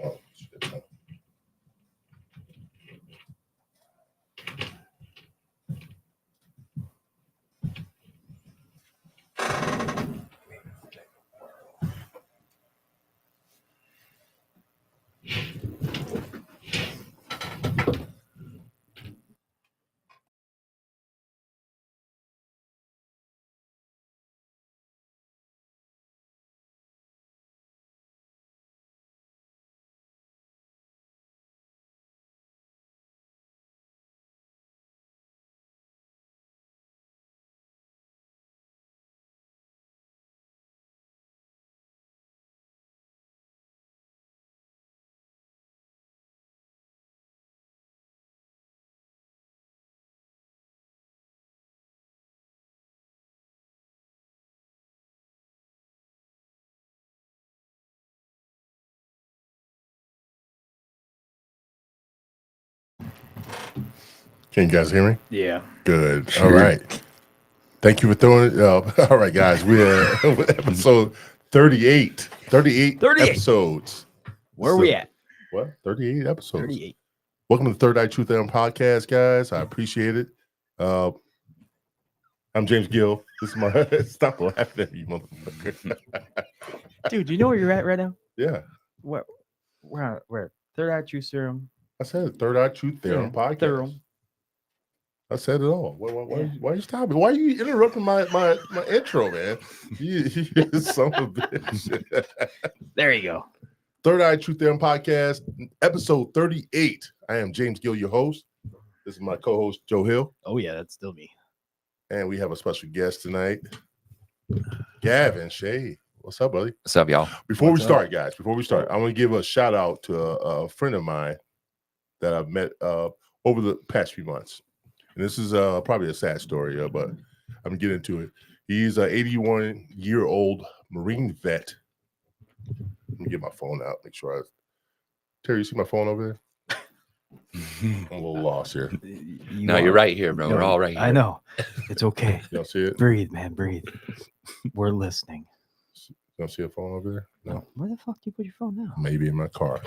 Oh, shit. Can you guys hear me? Yeah. Good. Sure. All right. Thank you for throwing it up. All right, guys. We're episode 38. 38 episodes. Where are we at? What? 38 episodes. 38. Welcome to the Third Eye Truth Theorem podcast, guys. I appreciate it. I'm James Gill. This is my stop laughing at you, motherfucker. Dude, you know where you're at right now? Yeah. Where? Third Eye Truth Serum. I said it, Third Eye Truth Theorem podcast. Theorem. I said it all. Why are you stopping? Why are you interrupting my intro, man? You son of a bitch. There you go. Third Eye Truth Theorem podcast, episode 38. I am James Gill, your host. This is my co-host, Joe Hill. Oh, yeah, that's still me. And we have a special guest tonight, Gavin Shea. What's up, buddy? What's up, y'all? Before we start, guys, I want to give a shout out to a friend of mine that I've met over the past few months. And this is probably a sad story, but I'm going to get into it. He's an 81-year-old Marine vet. Let me get my phone out, make sure Terry, you see my phone over there? I'm a little lost here. You're right here, bro. We're all right here. I know. It's okay. Y'all see it? Breathe, man. Breathe. We're listening. Y'all see a phone over there? No. Where the fuck do you put your phone now? Maybe in my car.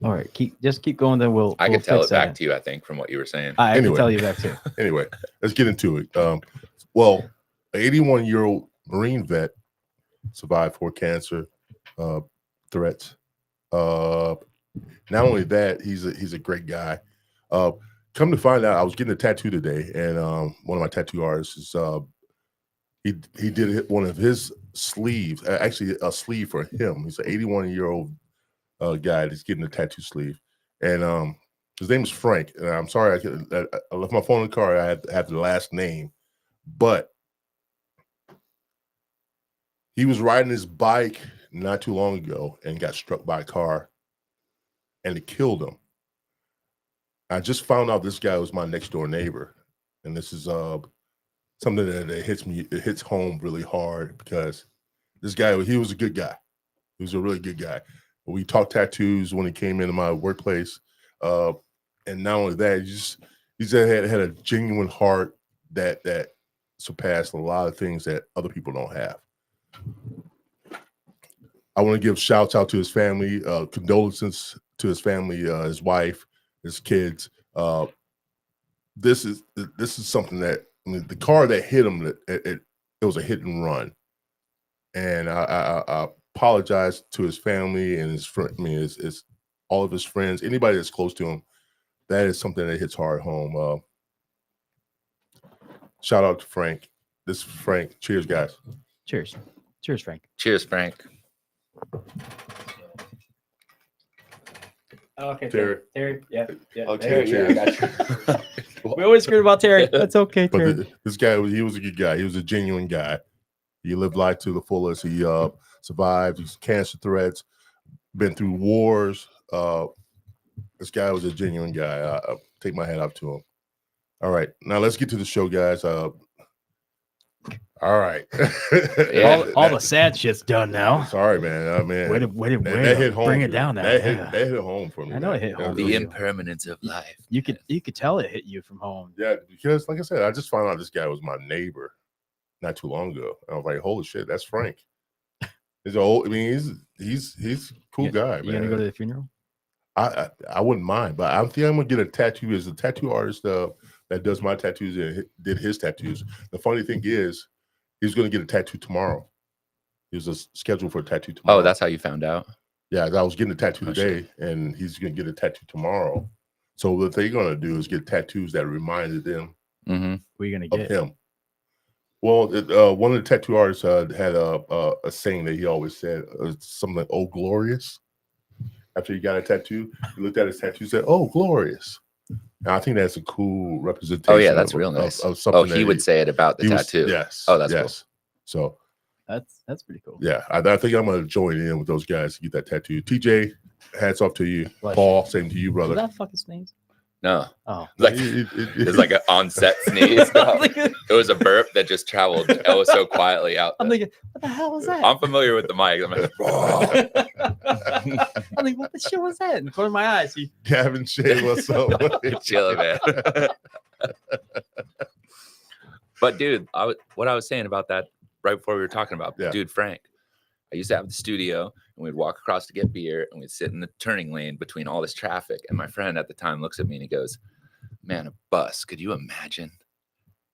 All right. Just keep going. Then I we'll can tell fix it back that. to you, I think, from what you were saying. I can tell you back too. Anyway, let's get into it. Well, an 81-year-old Marine vet survived 4 cancer threats. Not only that, he's a great guy. Come to find out, I was getting a tattoo today, and one of my tattoo artists is he did one of his sleeves, actually a sleeve for him. He's an 81-year-old guy that's getting a tattoo sleeve, and his name is Frank. And I'm sorry I left my phone in the car. I had to have the last name, but he was riding his bike not too long ago and got struck by a car, and it killed him. I just found out this guy was my next door neighbor, and this is something that hits home really hard because this guy, he was a good guy. He was a really good guy. We talked tattoos when he came into my workplace, and not only that, he had a genuine heart that surpassed a lot of things that other people don't have. I want to give shouts out to his family, condolences to his family, his wife, his kids. This is something that, I mean, the car that hit him, it was a hit and run, and I apologize to his family and his friend. I mean, it's all of his friends, anybody that's close to him. That is something that hits hard home. Shout out to Frank. This is Frank. Cheers, guys. Cheers. Cheers, Frank. Cheers, Frank. Okay, Terry. Yeah. Oh, Terry, yeah, I got you. We always screw about Terry. That's okay, Terry. But this guy, he was a good guy. He was a genuine guy. He lived life to the fullest. He survived these cancer threats, been through wars. This guy was a genuine guy. I take my hat off to him. All right, now let's get to the show, guys. All right. Yeah. all the sad shit's done now. Sorry, man. Man, Way to that hit home. bring it down now. That Yeah. hit home for me. I know it hit home. The impermanence of life. You could tell it hit you from home. Yeah, because like I said, I just found out this guy was my neighbor not too long ago. I was like, holy shit, that's Frank. He's old. I mean, he's a cool guy, man. You gonna go to the funeral? I wouldn't mind, but I think I'm gonna get a tattoo. Is a tattoo artist that does my tattoos and did his tattoos. The funny thing is, he's gonna get a tattoo tomorrow. He was scheduled for a tattoo tomorrow. Oh, that's how you found out. Yeah, I was getting a tattoo Oh, today, and he's gonna get a tattoo tomorrow. So what they're gonna do is get tattoos that reminded them Mm-hmm. What are you gonna of get? him. Well, one of the tattoo artists had a saying that he always said, something like, "Oh, glorious." After he got a tattoo, he looked at his tattoo and said, "Oh, glorious." And I think that's a cool representation. Oh yeah, that's of, real nice. Of something Oh, he would say it about the he was- tattoo. yes. Oh, that's yes. So That's pretty cool. yeah, I think I'm gonna join in with those guys to get that tattoo. TJ, hats off to you. Bless Paul, same to you, Was brother. that fucking sneeze? No, Oh, like It- it's like an onset sneeze. I'm thinking, It was a burp that just traveled oh so quietly out. I'm there. thinking, what the hell was that? I'm familiar with the mic. I'm like, I'm like, what the shit was that? In the corner of my eyes, he Gavin Shea, what's up? chilling, man. But dude, what I was saying about that right before we were talking about, Yeah. dude, Frank. I used to have the studio, and we'd walk across to get beer, and we'd sit in the turning lane between all this traffic. And my friend at the time looks at me and he goes, "Man, a bus? Could you imagine?"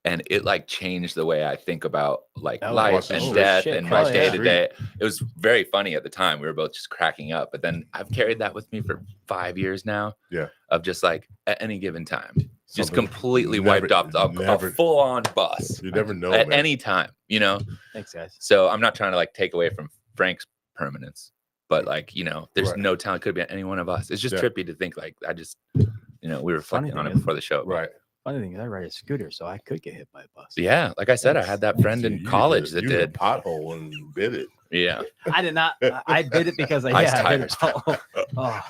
And it like changed the way I think about like Oh, life crossing and the death street. and my Oh, yeah. day to day. It was very funny at the time. We were both just cracking up. But then I've carried that with me for 5 years now. Yeah. Of just like at any given time, just Something completely never- wiped off a never- full on bus You never know, at man. any time, you know? thanks, guys. So I'm not trying to like take away from Frank's permanence, but like, you know, there's Right. no talent could be any one of us. It's just Yeah. trippy to think like we were Funny reflecting on thing it is- before the show. Right. Funny thing is, I ride a scooter, so I could get hit by a bus. Yeah, like I said, I had that friend You in hit college the- that you hit a did. pothole and bit it. Yeah. I did not. I did it because I Ice did it. tires. Oh,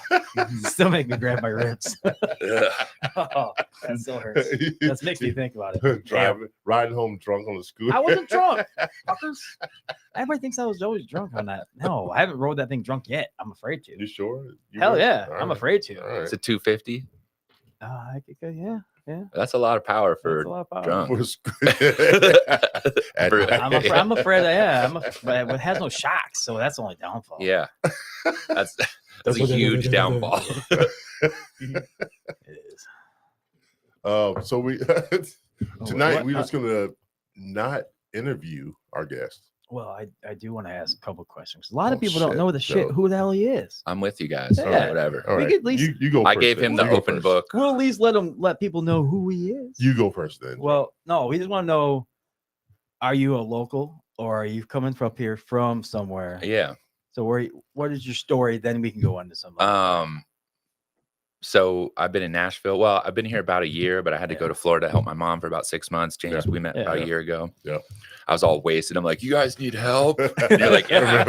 still make me grab my ribs. Ugh. Oh, that still hurts. That makes me think about it. Riding home drunk on the scooter. I wasn't drunk, fuckers. Everybody thinks I was always drunk on that. No, I haven't rode that thing drunk yet. I'm afraid to. You sure? You Hell were? yeah, All I'm right. afraid to. All right. It's a 250. I could go, yeah. That's a lot of power That's for a lot of power. drunk. For At For- night. I'm afraid. But it has no shocks, so that's the only downfall. Yeah. That's a huge downfall. It is. So we Oh, tonight what- we're just gonna not interview our guest. Well, I do want to ask a couple questions. A lot of Oh, people don't shit. know the shit So- who the hell he is. I'm with you guys. Yeah. Yeah. Whatever. All We right, could at least- you go. I First gave then. him the You go open first. book. We'll at least let people know who he is. You go first then. Well, no, we just want to know: are you a local or are you coming from up here from somewhere? Yeah. So what is your story? Then we can go on to some. So I've been in Nashville. Well, I've been here about a year, but I had to go to Florida to help my mom for about 6 months. James, we met about Yeah. a year ago. Yeah. I was all wasted. I'm like, "You guys need help?" And you're like, "Yeah,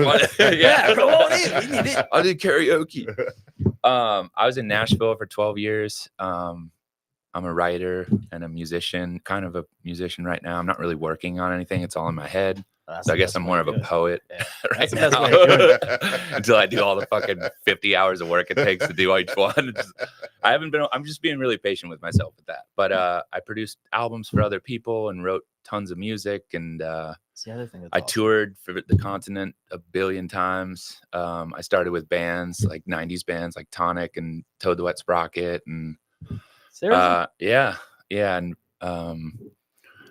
Yeah, come on in. We need it. I did karaoke. I was in Nashville for 12 years. I'm a writer and a musician, kind of a musician right now. I'm not really working on anything. It's all in my head. That's So I the guess best I'm way more to of a do it. poet Yeah. right That's the best now. way to do it. Until I do all the fucking 50 hours of work it takes to do each one. I'm just being really patient with myself with that. But I produced albums for other people and wrote tons of music. And It's the other thing. That's I awesome. toured for the continent a billion times. I started with bands like 90s bands like Tonic and Toad the Wet Sprocket. And Seriously? yeah. And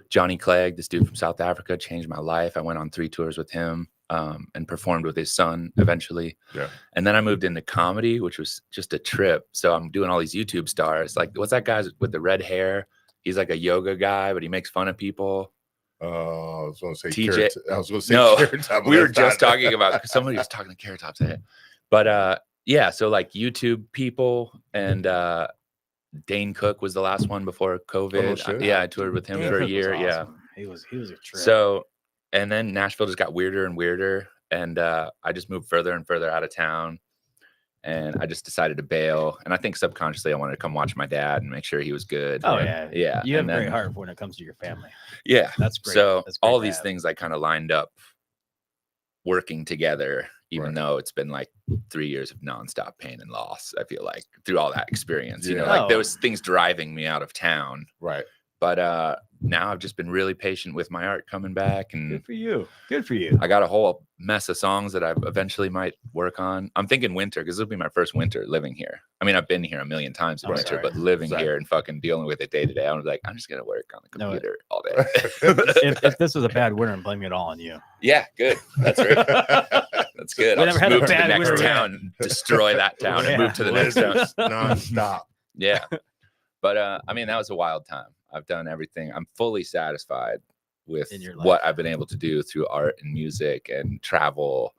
Johnny Clegg, this dude from South Africa, changed my life. I went on 3 tours with him and performed with his son eventually. Yeah. And then I moved into comedy, which was just a trip. So I'm doing all these YouTube stars. Like, what's that guy with the red hair? He's like a yoga guy, but he makes fun of people. I was going to say TJ Carrot. I was going to say No, Carrot Top, but we were that's just not- talking about somebody was talking to Carrot Top today. But yeah, so like YouTube people and Dane Cook was the last one before COVID. shit. Yeah, I toured with him Dane for a Cook was year. Yeah. awesome. He was a trip. So, and then Nashville just got weirder and weirder. And I just moved further and further out of town. And I just decided to bail. And I think subconsciously I wanted to come watch my dad and make sure he was good. oh And, yeah, Yeah. You have and a great then- heart when it comes to your family. Yeah. That's great. So That's great all to these have. things like kind of lined up working together, even Right. though it's been like 3 years of nonstop pain and loss. I feel like through all that experience, you know, Yeah. like there Oh. was things driving me out of town, Right. But now I've just been really patient with my art coming back, and Good for you. Good for you. I got a whole mess of songs that I eventually might work on. I'm thinking winter because this will be my first winter living here. I mean, I've been here a million times in Oh, winter, sorry. but living Sorry. here and fucking dealing with it day to day, I'm like, I'm just gonna work on the No, computer all day. if this was a bad winter, I'm blaming it all on you. Yeah, good. That's right. That's good. We I'll never just had a move to the bad next winter yet. town, destroy that town, Yeah. and move to the next town. Non-stop. Yeah. But I mean, that was a wild time. I've done everything. I'm fully satisfied with In your life. what I've been able to do through art and music and travel.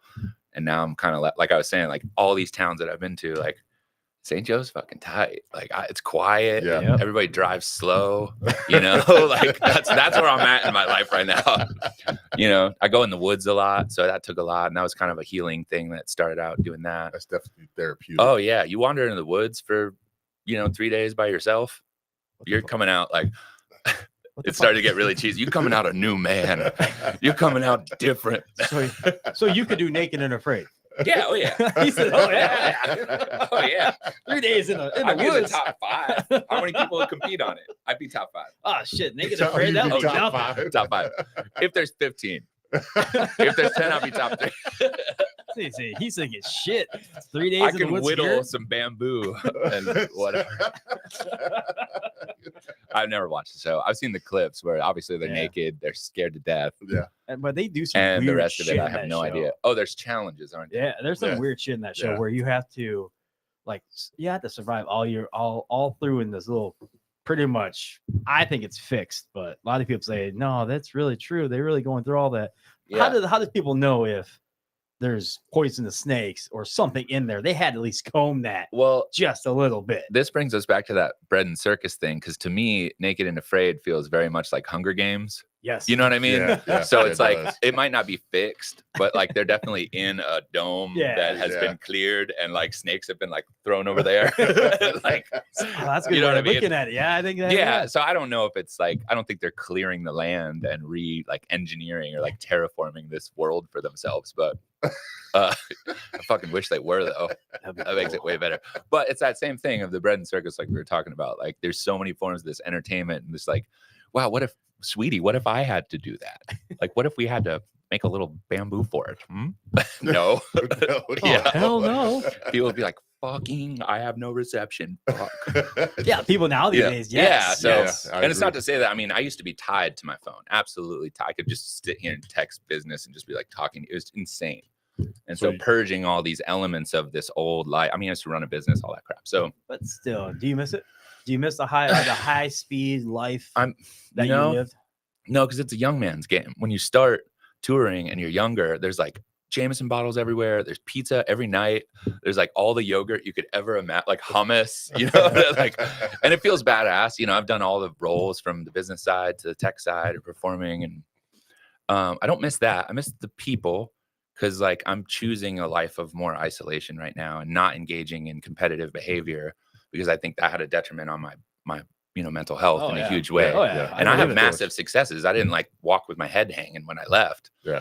And now I'm kind of like I was saying, like all these towns that I've been to, like St. Joe's fucking tight. Like it's quiet. Yeah. Yep. Everybody drives slow. You know, like that's where I'm at in my life right now. You know, I go in the woods a lot, so that took a lot, and that was kind of a healing thing that started out doing that. That's definitely therapeutic. Oh yeah, you wander into the woods for 3 days by yourself. You're coming out like it started to get really cheesy. You're coming out a new man. You're coming out different. So you could do Naked and Afraid. Yeah. Oh yeah. He said, "Oh yeah, Oh yeah. 3 days in I'd the be in the woods." top 5. How many people would compete on it? I'd be top 5. Oh shit, Naked So and Afraid. you'd That be was top nothing. 5. Top 5. If there's 15. If there's 10, I'll be top 3. See, he's thinking shit. 3 days I in the can woods. whittle here? some bamboo and whatever. I've never watched the show. I've seen the clips where obviously they're Yeah. naked, they're scared to death, But they do some and the weird rest of shit it I in have that no show. idea. Oh, there's challenges, aren't there? Yeah, there's some Yeah. weird shit in that show Yeah. where you have to, like, you have to survive all through in this little. Pretty much, I think it's fixed, but a lot of people say no, that's really true. They're really going through all that. Yeah. How do people know if there's poisonous snakes or something in there? They had to at least comb that Well, just a little bit. this brings us back to that bread and circus thing, because to me, Naked and Afraid feels very much like Hunger Games. Yes, You know what I mean? Yeah, So it it's like does. it might not be fixed, but like they're definitely in a dome Yeah. that has Yeah. been cleared, and like snakes have been like thrown over there. Like, Oh, that's good. You know way what I of mean? looking at it. Yeah, I think that. yeah. So I don't know if it's like, I don't think they're clearing the land and engineering or like terraforming this world for themselves, but I fucking wish they were though. That'd be That makes it cool. way better. But it's that same thing of the bread and circus, like we were talking about. Like there's so many forms of this entertainment, and this like, wow, what if I had to do that? Like, what if we had to make a little bamboo fort? No. No, Yeah. Hell no. People would be like, fucking, I have no reception. Fuck. Yeah, people now these Yeah. days. Yeah, Yes, so- yes. I And it's not agree. to say that, I mean, I used to be tied to my phone, absolutely tied. I could just sit here and text business and just be like talking. It was insane. And So so you- purging all these elements of this old life. I mean, I used to run a business, all that crap. So But still, do you miss it? Do you miss the high speed life I'm, that you know, you lived? no, because it's a young man's game. When you start touring and you're younger, there's like Jameson bottles everywhere. There's pizza every night. There's like all the yogurt you could ever imagine, like hummus, like, and it feels badass. I've done all the roles from the business side to the tech side of performing. And I don't miss that. I miss the people, because like I'm choosing a life of more isolation right now and not engaging in competitive behavior, because I think that had a detriment on my mental health Oh, in yeah. a huge way. Oh yeah, And I have believe it. massive successes. I didn't like walk with my head hanging when I left. Yeah.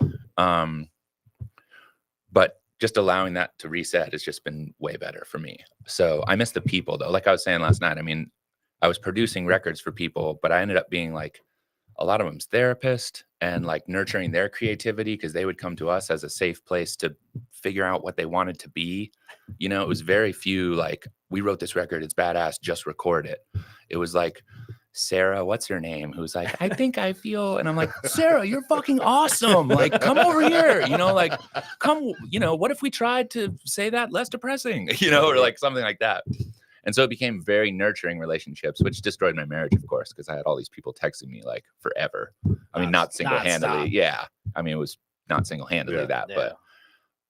But just allowing that to reset has just been way better for me. So I miss the people though. Like I was saying last night, I mean, I was producing records for people, but I ended up being like a lot of them's therapist and like nurturing their creativity, because they would come to us as a safe place to figure out what they wanted to be. It was very few like, we wrote this record, it's badass, just record it. It was like Sarah, what's her name, who's like, I think I feel, and I'm like, Sarah, you're fucking awesome. Like, come over here, like, come, what if we tried to say that less depressing, or like something like that. And so it became very nurturing relationships, which destroyed my marriage, of course, because I had all these people texting me like forever. I mean, not single-handedly. nonstop. Yeah. I mean, it was not single-handedly Yeah. that, but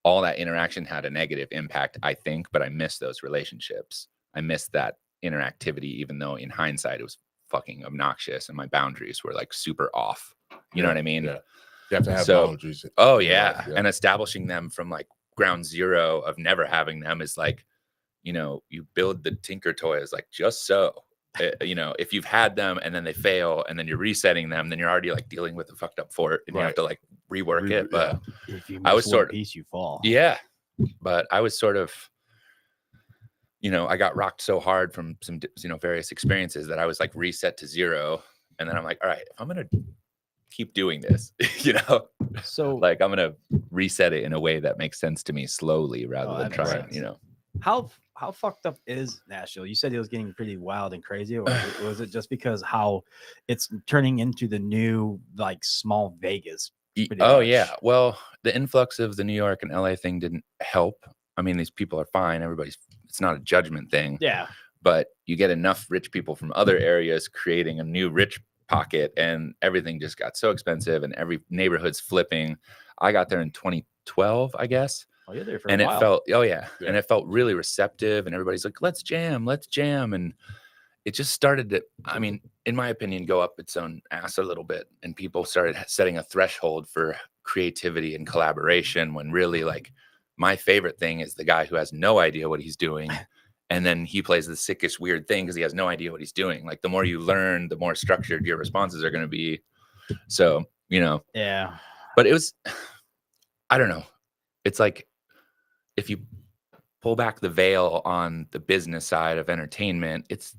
all that interaction had a negative impact, I think, but I miss those relationships. I miss that interactivity, even though in hindsight it was fucking obnoxious and my boundaries were like super off. You know what I mean? Yeah. You have to have So- boundaries. Oh yeah. Yeah. And establishing them from like ground zero of never having them is like, you build the Tinker toys like just so. If you've had them and then they fail and then you're resetting them, then you're already like dealing with a fucked up fort and you have Right. to like rework Re- it. But If you I miss was one sort of- piece, you fall. yeah, but I was sort of, I got rocked so hard from some, various experiences that I was like reset to zero. And then I'm like, all right, if I'm gonna keep doing this, you know, So like I'm gonna reset it in a way that makes sense to me slowly rather Oh, than that makes trying, sense. you know. how fucked up is Nashville? You said it was getting pretty wild and crazy, or was it just because how it's turning into the new like small Vegas? Pretty Oh much? yeah. Well, the influx of the New York and LA thing didn't help. I mean, these people are fine. It's not a judgment thing. Yeah. But you get enough rich people from other areas creating a new rich pocket, and everything just got so expensive, and every neighborhood's flipping. I got there in 2012, I guess. Oh, you're there for And a it while. felt, oh Yeah. and it felt really receptive, and everybody's like, let's jam. And it just started to, I mean, in my opinion, go up its own ass a little bit. And people started setting a threshold for creativity and collaboration, when really, like, my favorite thing is the guy who has no idea what he's doing. And then he plays the sickest weird thing because he has no idea what he's doing. Like, the more you learn, the more structured your responses are going to be. So, you know, Yeah. but it was, I don't know. It's like, if you pull back the veil on the business side of entertainment, it's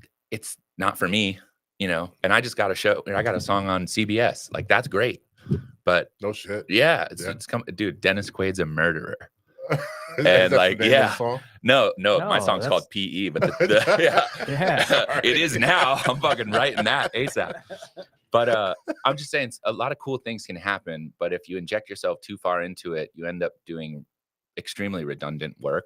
not for me, you know. And I just got I got a song on CBS. Like, that's great. But No shit. yeah, Yeah. it's come, dude, Dennis Quaid's a murderer. Is And that like, the name of the yeah. song? No, my No, song's that's- called PE, but yeah, Yeah. it is now. I'm fucking writing that ASAP. But I'm just saying, a lot of cool things can happen, but if you inject yourself too far into it, you end up doing extremely redundant work.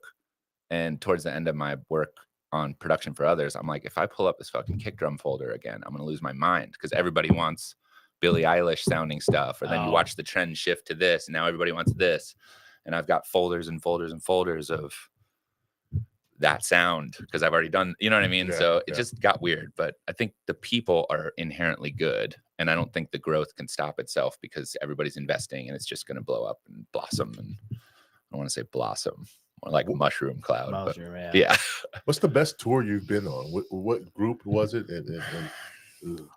And towards the end of my work on production for others, I'm like, if I pull up this fucking kick drum folder again, I'm gonna lose my mind, because everybody wants Billie Eilish sounding stuff, or then you Oh. watch the trend shift to this, and now everybody wants this. And I've got folders and folders and folders of that sound because I've already done, you know what I mean? Yeah, So it yeah. just got weird. But I think the people are inherently good, and I don't think the growth can stop itself because everybody's investing, and it's just going to blow up and blossom. And I don't want to say blossom, more like mushroom cloud. Mushroom, but yeah. What's the best tour you've been on? What group was it?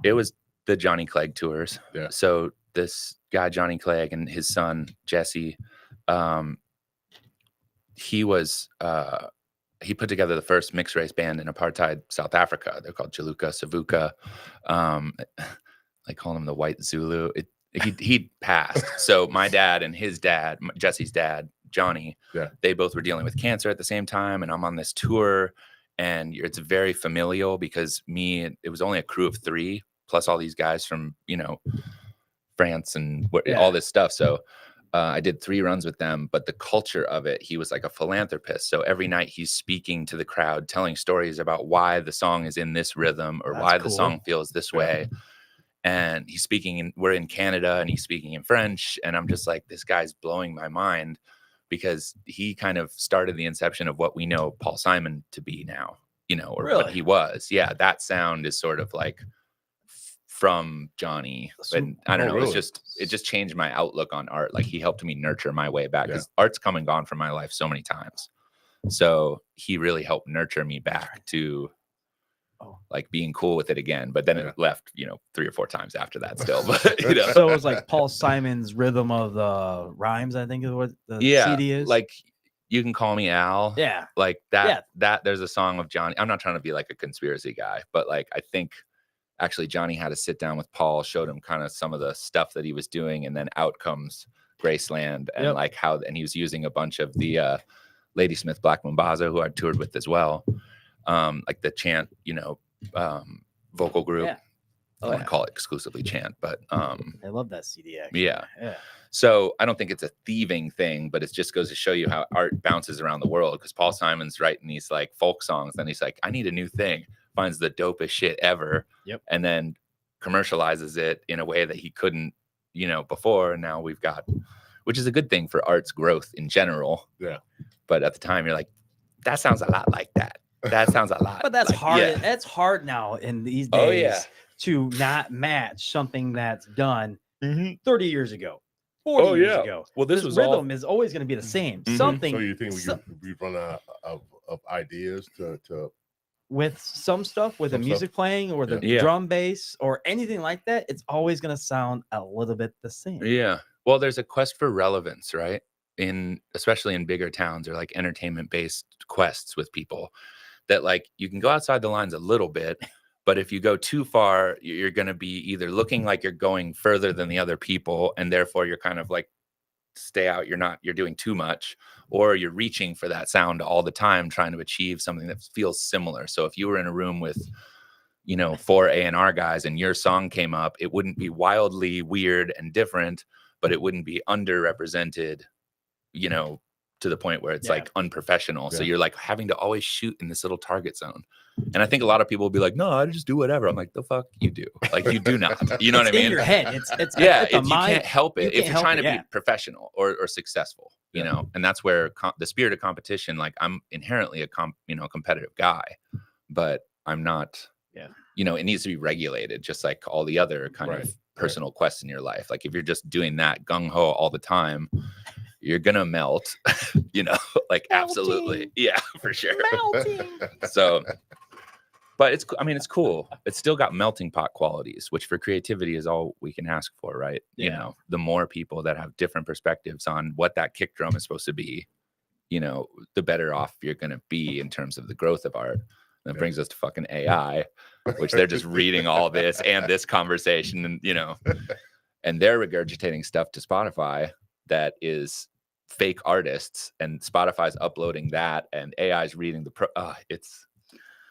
It was the Johnny Clegg tours. Yeah. So this guy, Johnny Clegg, and his son, Jesse, he put together the first mixed race band in apartheid South Africa. They're called Jaluka Savuka. I call him the White Zulu. He passed. So my dad and his dad, Jesse's dad, Johnny, they both were dealing with cancer at the same time. And I'm on this tour, and it's very familial because it was only a crew of 3 plus all these guys from, you know, France and all this stuff. So I did 3 runs with them, but the culture of it, he was like a philanthropist. So every night he's speaking to the crowd, telling stories about why the song is in this rhythm, or why the song feels this way. And he's speaking we're in Canada, and he's speaking in French. And I'm just like, this guy's blowing my mind, because he kind of started the inception of what we know Paul Simon to be now, you know, or what he was. Yeah. That sound is sort of like from Johnny. And I don't know, really? it just changed my outlook on art. Like, he helped me nurture my way back, because art's come and gone from my life so many times. So he really helped nurture me back to like being cool with it again. But then it left, you know, 3 or 4 times after that still. But you know, So it was like Paul Simon's Rhythm of the Rhymes, I think is what the CD is. like, You Can Call Me Al. Yeah. Like that there's a song of Johnny. I'm not trying to be like a conspiracy guy, but like, I think actually Johnny had to sit down with Paul, showed him kind of some of the stuff that he was doing, and then out comes Graceland, and like and he was using a bunch of the Ladysmith Black Mambazo, who I toured with as well, like the chant, you know, vocal group. I wouldn't call it exclusively chant, but I love that CD actually. Yeah. So I don't think it's a thieving thing, but it just goes to show you how art bounces around the world, because Paul Simon's writing these like folk songs, then he's like, I need a new thing, finds the dopest shit ever, and then commercializes it in a way that he couldn't, you know, before. And now we've got, which is a good thing for art's growth in general. Yeah. But at the time, you're like, that sounds a lot like that. That sounds a lot. But that's like, hard. yeah. That's hard now in these days Oh, to not match something that's done 30 years ago, 40 Oh, years yeah. ago. Well, this was rhythm is always going to be the same. Something. So you think we run out of ideas to with some stuff, with the music playing or the drum bass or anything like that, it's always going to sound a little bit the same. Yeah. Well, there's a quest for relevance, right? Especially in bigger towns, or like entertainment based quests with people, that like you can go outside the lines a little bit, But if you go too far, you're going to be either looking like you're going further than the other people, and therefore you're kind of like, stay out, you're doing too much, or you're reaching for that sound all the time, trying to achieve something that feels similar. So if you were in a room with, 4 A&R guys and your song came up, it wouldn't be wildly weird and different, but it wouldn't be underrepresented, to the point where it's like unprofessional. So you're like having to always shoot in this little target zone. And I think a lot of people will be like, no, I just do whatever. I'm like, the fuck you do. Like, you do not. You know what I mean? In your head. It's you can't help it if you're trying to be professional or successful, and that's where the spirit of competition, like, I'm inherently a competitive guy, but I'm not, it needs to be regulated just like all the other kind of personal quests in your life. Like, if you're just doing that gung-ho all the time, you're gonna melt, like, absolutely. Yeah, for sure. So, but it's cool. It's still got melting pot qualities, which for creativity is all we can ask for, right? The more people that have different perspectives on what that kick drum is supposed to be, the better off you're gonna be in terms of the growth of art. That brings us to fucking AI, which they're just reading all this and this conversation, and and they're regurgitating stuff to Spotify that is fake artists, and Spotify's uploading that, and AI's reading the it's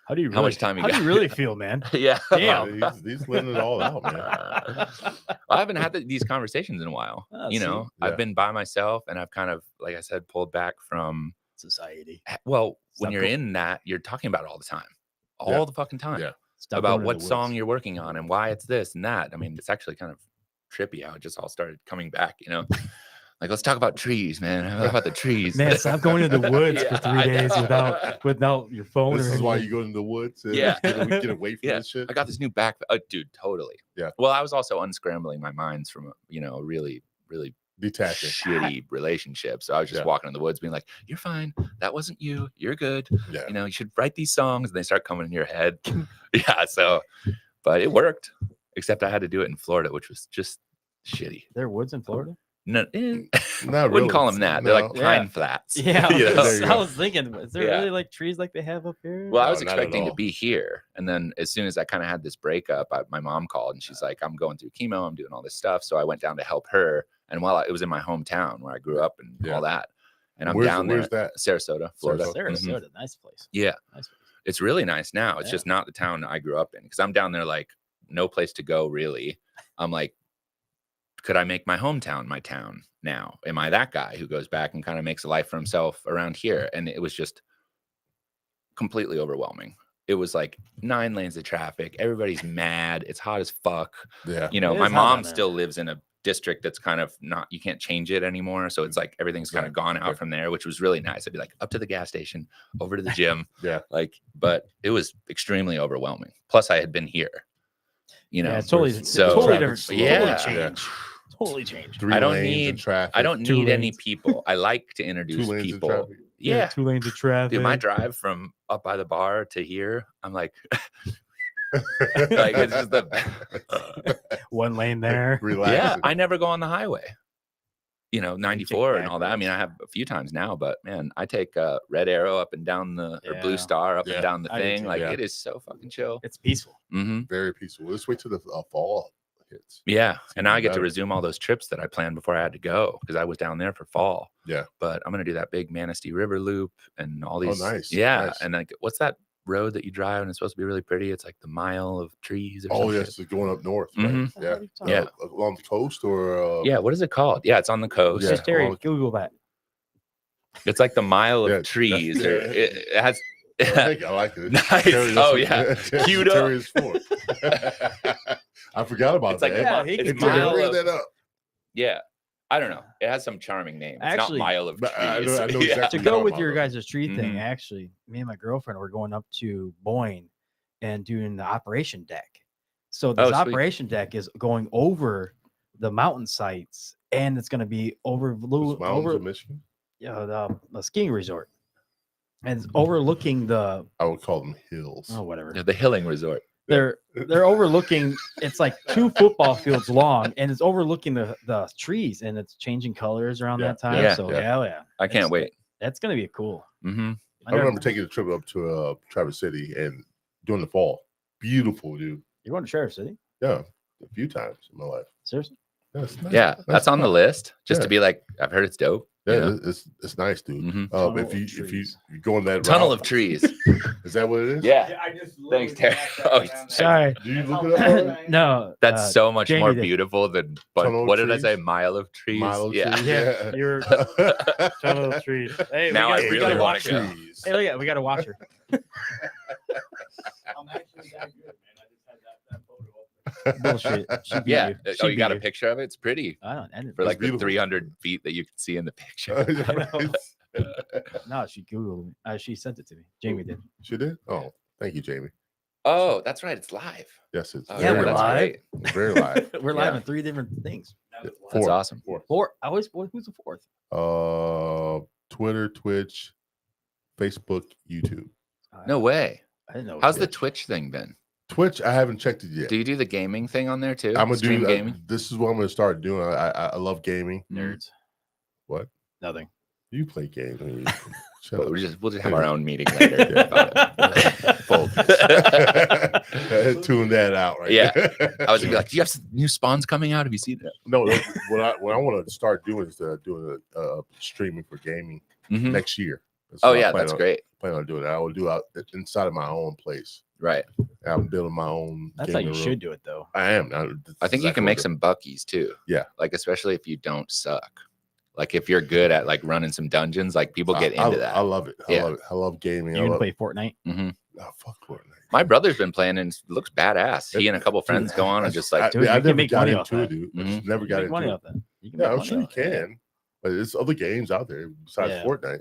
how much time you got? How do you really feel, man? Yeah, damn. He's letting it all out, man. I haven't had these conversations in a while. I've been by myself, and I've kind of, like I said, pulled back from society. Well, when you're in that, you're talking about it all the time, all the fucking time. Yeah. About what song you're working on and why it's this and that. I mean, it's actually kind of trippy how it just all started coming back, Like, let's talk about trees, man. How about the trees? Man, stop going to the woods for 3 days without your phone. This is why you go into the woods. And get away from this shit. I got this new back. Dude, totally. Yeah. Well, I was also unscrambling my minds from a really, really detaching, shitty relationship. So I was just walking in the woods, being like, "You're fine. That wasn't you. You're good. Yeah. You should write these songs." And they start coming in your head. Yeah. So, but it worked. Except I had to do it in Florida, which was just shitty. There are woods in Florida? No, I wouldn't call them that. They're like pine flats. Yeah, I was thinking, is there really like trees like they have up here? Well, I was expecting to be here, and then as soon as I kind of had this breakup, my mom called, and she's like, "I'm going through chemo. I'm doing all this stuff." So I went down to help her, and it was in my hometown where I grew up and all that, and I'm down there. Where's that? Sarasota, Florida. Sarasota, nice place. Yeah, nice place. It's really nice now. It's just not the town I grew up in, because I'm down there like no place to go really. I'm like, could I make my hometown my town now? Am I that guy who goes back and kind of makes a life for himself around here? And it was just completely overwhelming. It was like 9 lanes of traffic. Everybody's mad. It's hot as fuck. Yeah. My mom still lives in a district that's kind of you can't change it anymore. So it's like everything's kind of gone out from there, which was really nice. I'd be like, up to the gas station, over to the gym. But it was extremely overwhelming. Plus I had been here. Totally different. Totally changed. 3 lanes of traffic. I don't need any people. I like to introduce 2 lanes people. of traffic. Yeah, 2 lanes of traffic. Dude, my drive from up by the bar to here, I'm like, like it's just the 1 lane there. Relax. Yeah, I never go on the highway. 94 and all that. I mean, I have a few times now, but man, I take Red Arrow up and down or Blue Star up and down the thing. Like, it is so fucking chill. It's peaceful. Mm-hmm. Very peaceful. Let's wait till the fall hits. Yeah, and now I get to resume all those trips that I planned before I had to go, because I was down there for fall. Yeah, but I'm gonna do that big Manistee River loop and all these. Oh, nice. Yeah, nice. and like, what's that road that you drive and it's supposed to be really pretty? It's like the mile of trees. Or yes, it's going up north. Right? Mm-hmm. Yeah, along the coast or. Yeah, what is it called? Yeah, it's on the coast. Just Terry, Google that. It's like the mile of trees. Or it has. I like it. Nice. Queued up. I forgot about that. It's bring that up. Yeah. I don't know. It has some charming name. It's not mile of trees. I know exactly to go with your guys' tree thing, actually, me and my girlfriend were going up to Boyne and doing the operation deck. So this operation deck is going over the mountain sites, and it's going to be over Michigan. Yeah, the skiing resort. And it's overlooking the. I would call them hills. Oh, whatever. Yeah, the hilling resort. They're overlooking. It's like 2 football fields long, and it's overlooking the trees, and it's changing colors around that time. Yeah, so I can't wait. That's gonna be cool. Mm-hmm. I remember taking a trip up to Traverse City and during the fall, beautiful, dude. You going to Sheriff City? Yeah, a few times in my life. Seriously? Yeah, it's nice. Yeah, that's on the fun. list. Just Yeah. to be like, I've heard it's dope. Yeah, you know? it's nice, dude. Mhm. Tunnel If you of trees. go on that Tunnel route, of trees. is that what it is? Yeah. I just Thanks, literally Terry. got that Oh, down there. Sorry. Do you look it up? already? No. That's so much Jamie more did. beautiful than. Tunnel of What did I say? trees? Mile of trees. Mile of yeah. trees. Yeah, you're tunnel of trees. Hey, Now I we really gotta wanna watch go. her. Hey, look at we got to watch her. I'm actually that good, man. I just had that photo up. Bullshit. She beat Yeah. you. Oh, She you got a beat picture of it? It's pretty. I don't. I didn't For It's like the beautiful. 300 feet that you can see in the picture. No, she Googled. She sent it to me. Jamie did. She did? Oh, thank you, Jamie. Oh, that's right. It's live. Yes, it's Oh, Yeah, very we're that's live. live. great. Very live. We're live Yeah. on 3 different things. That was That's Fourth. awesome. Four. I always. Who's the fourth? Twitter, Twitch, Facebook, YouTube. No way. I didn't know. How's the Twitch? Twitch thing been? Twitch, I haven't checked it yet. Do you do the gaming thing on there too? I'm gonna Stream do. gaming. This is what I'm gonna start doing. I love gaming. nerds? What? Nothing. You play games. Shut But up. we'll just have our own meeting later. Focus. Tune that out, right? Yeah. there. I was gonna be like, do you have some new spawns coming out? Have you seen it? No. What I want to start doing is doing streaming for gaming Mhm. next year. Oh yeah, that's great. Plan on doing it. I will do it inside of my own place. Right. I'm building my own. That's how you gaming room. should do it, though. I am. I think you can make some buckies too. Yeah. Like especially if you don't suck. Like if you're good at like running some dungeons, like people get into that. I love it. Yeah. love it. I love gaming. You I gonna love, play Fortnite? Mhm. oh, fuck Fortnite. My brother's been playing and it looks badass. He and a couple friends go on and just like, Dude, you I can never make got money off into it, that. dude. I Mhm. just never You got make into money it. off that. You can Yeah, make I'm money sure you off that. can. But there's other games out there besides Yeah. Fortnite.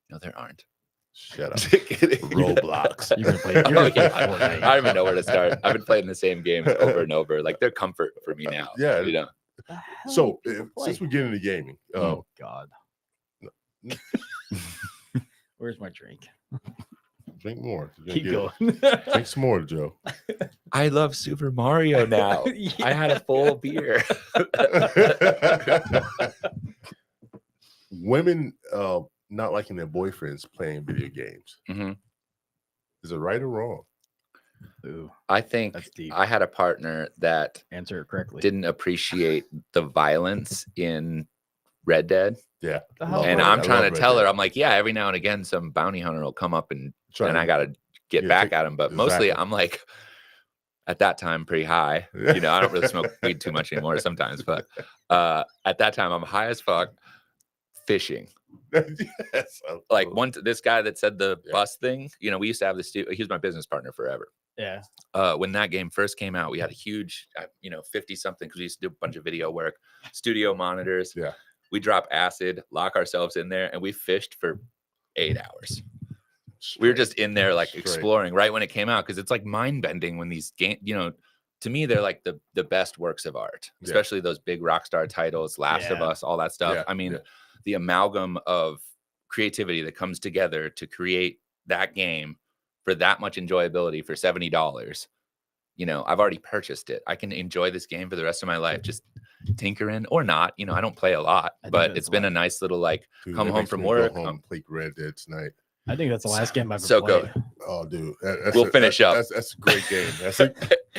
no, there aren't. Shut up. Roblox. You're gonna play. You're gonna play Fortnite. I don't even know where to start. I've been playing the same games over and over. Like they're comfort for me now. Yeah. You know. The hell So do people since play? we get into gaming, Oh God. Where's my drink? drink more. You're gonna Keep get- going. Drink some more, Joe. I love Super Mario now. I had a full beer. Women not liking their boyfriends playing video games. Mhm. Is it right or wrong? Ooh, I think that's deep. I had a partner that Answer it correctly. didn't appreciate the violence in Red Dead. Yeah. The hell? And Red I'm Dead. I trying love to Red tell her, Dead. I'm like, yeah, every now and again, some bounty hunter will come up and Try I to- got to get Yeah, back take- at him. But mostly exactly. I'm like, at that time, pretty high. You know, I don't really smoke weed too much anymore sometimes. But at that time, I'm high as fuck fishing. yes. Like this guy that said the Yeah. bus thing, you know, we used to have this, he was my business partner forever. Yeah. When that game first came out, we had a huge, 50 something, because we used to do a bunch of video work, studio monitors. Yeah. We drop acid, lock ourselves in there, and we fished for 8 hours. We were just in there like Straight. exploring right when it came out, because it's like mind bending when these games, to me, they're like the best works of art, Yeah. especially those big Rockstar titles, Last of Yeah. Us, all that stuff. Yeah, I mean, yeah. the amalgam of creativity that comes together to create that game for that much enjoyability for $70. I've already purchased it. I can enjoy this game for the rest of my life, just tinkering or not. I don't play a lot, I think but that's it's been a why. nice little like, Dude, come that home makes from me go work, home and play Red Dead tonight. I think that's the last game I've ever So played. good. Oh, dude. That's We'll finish up. That's a great game.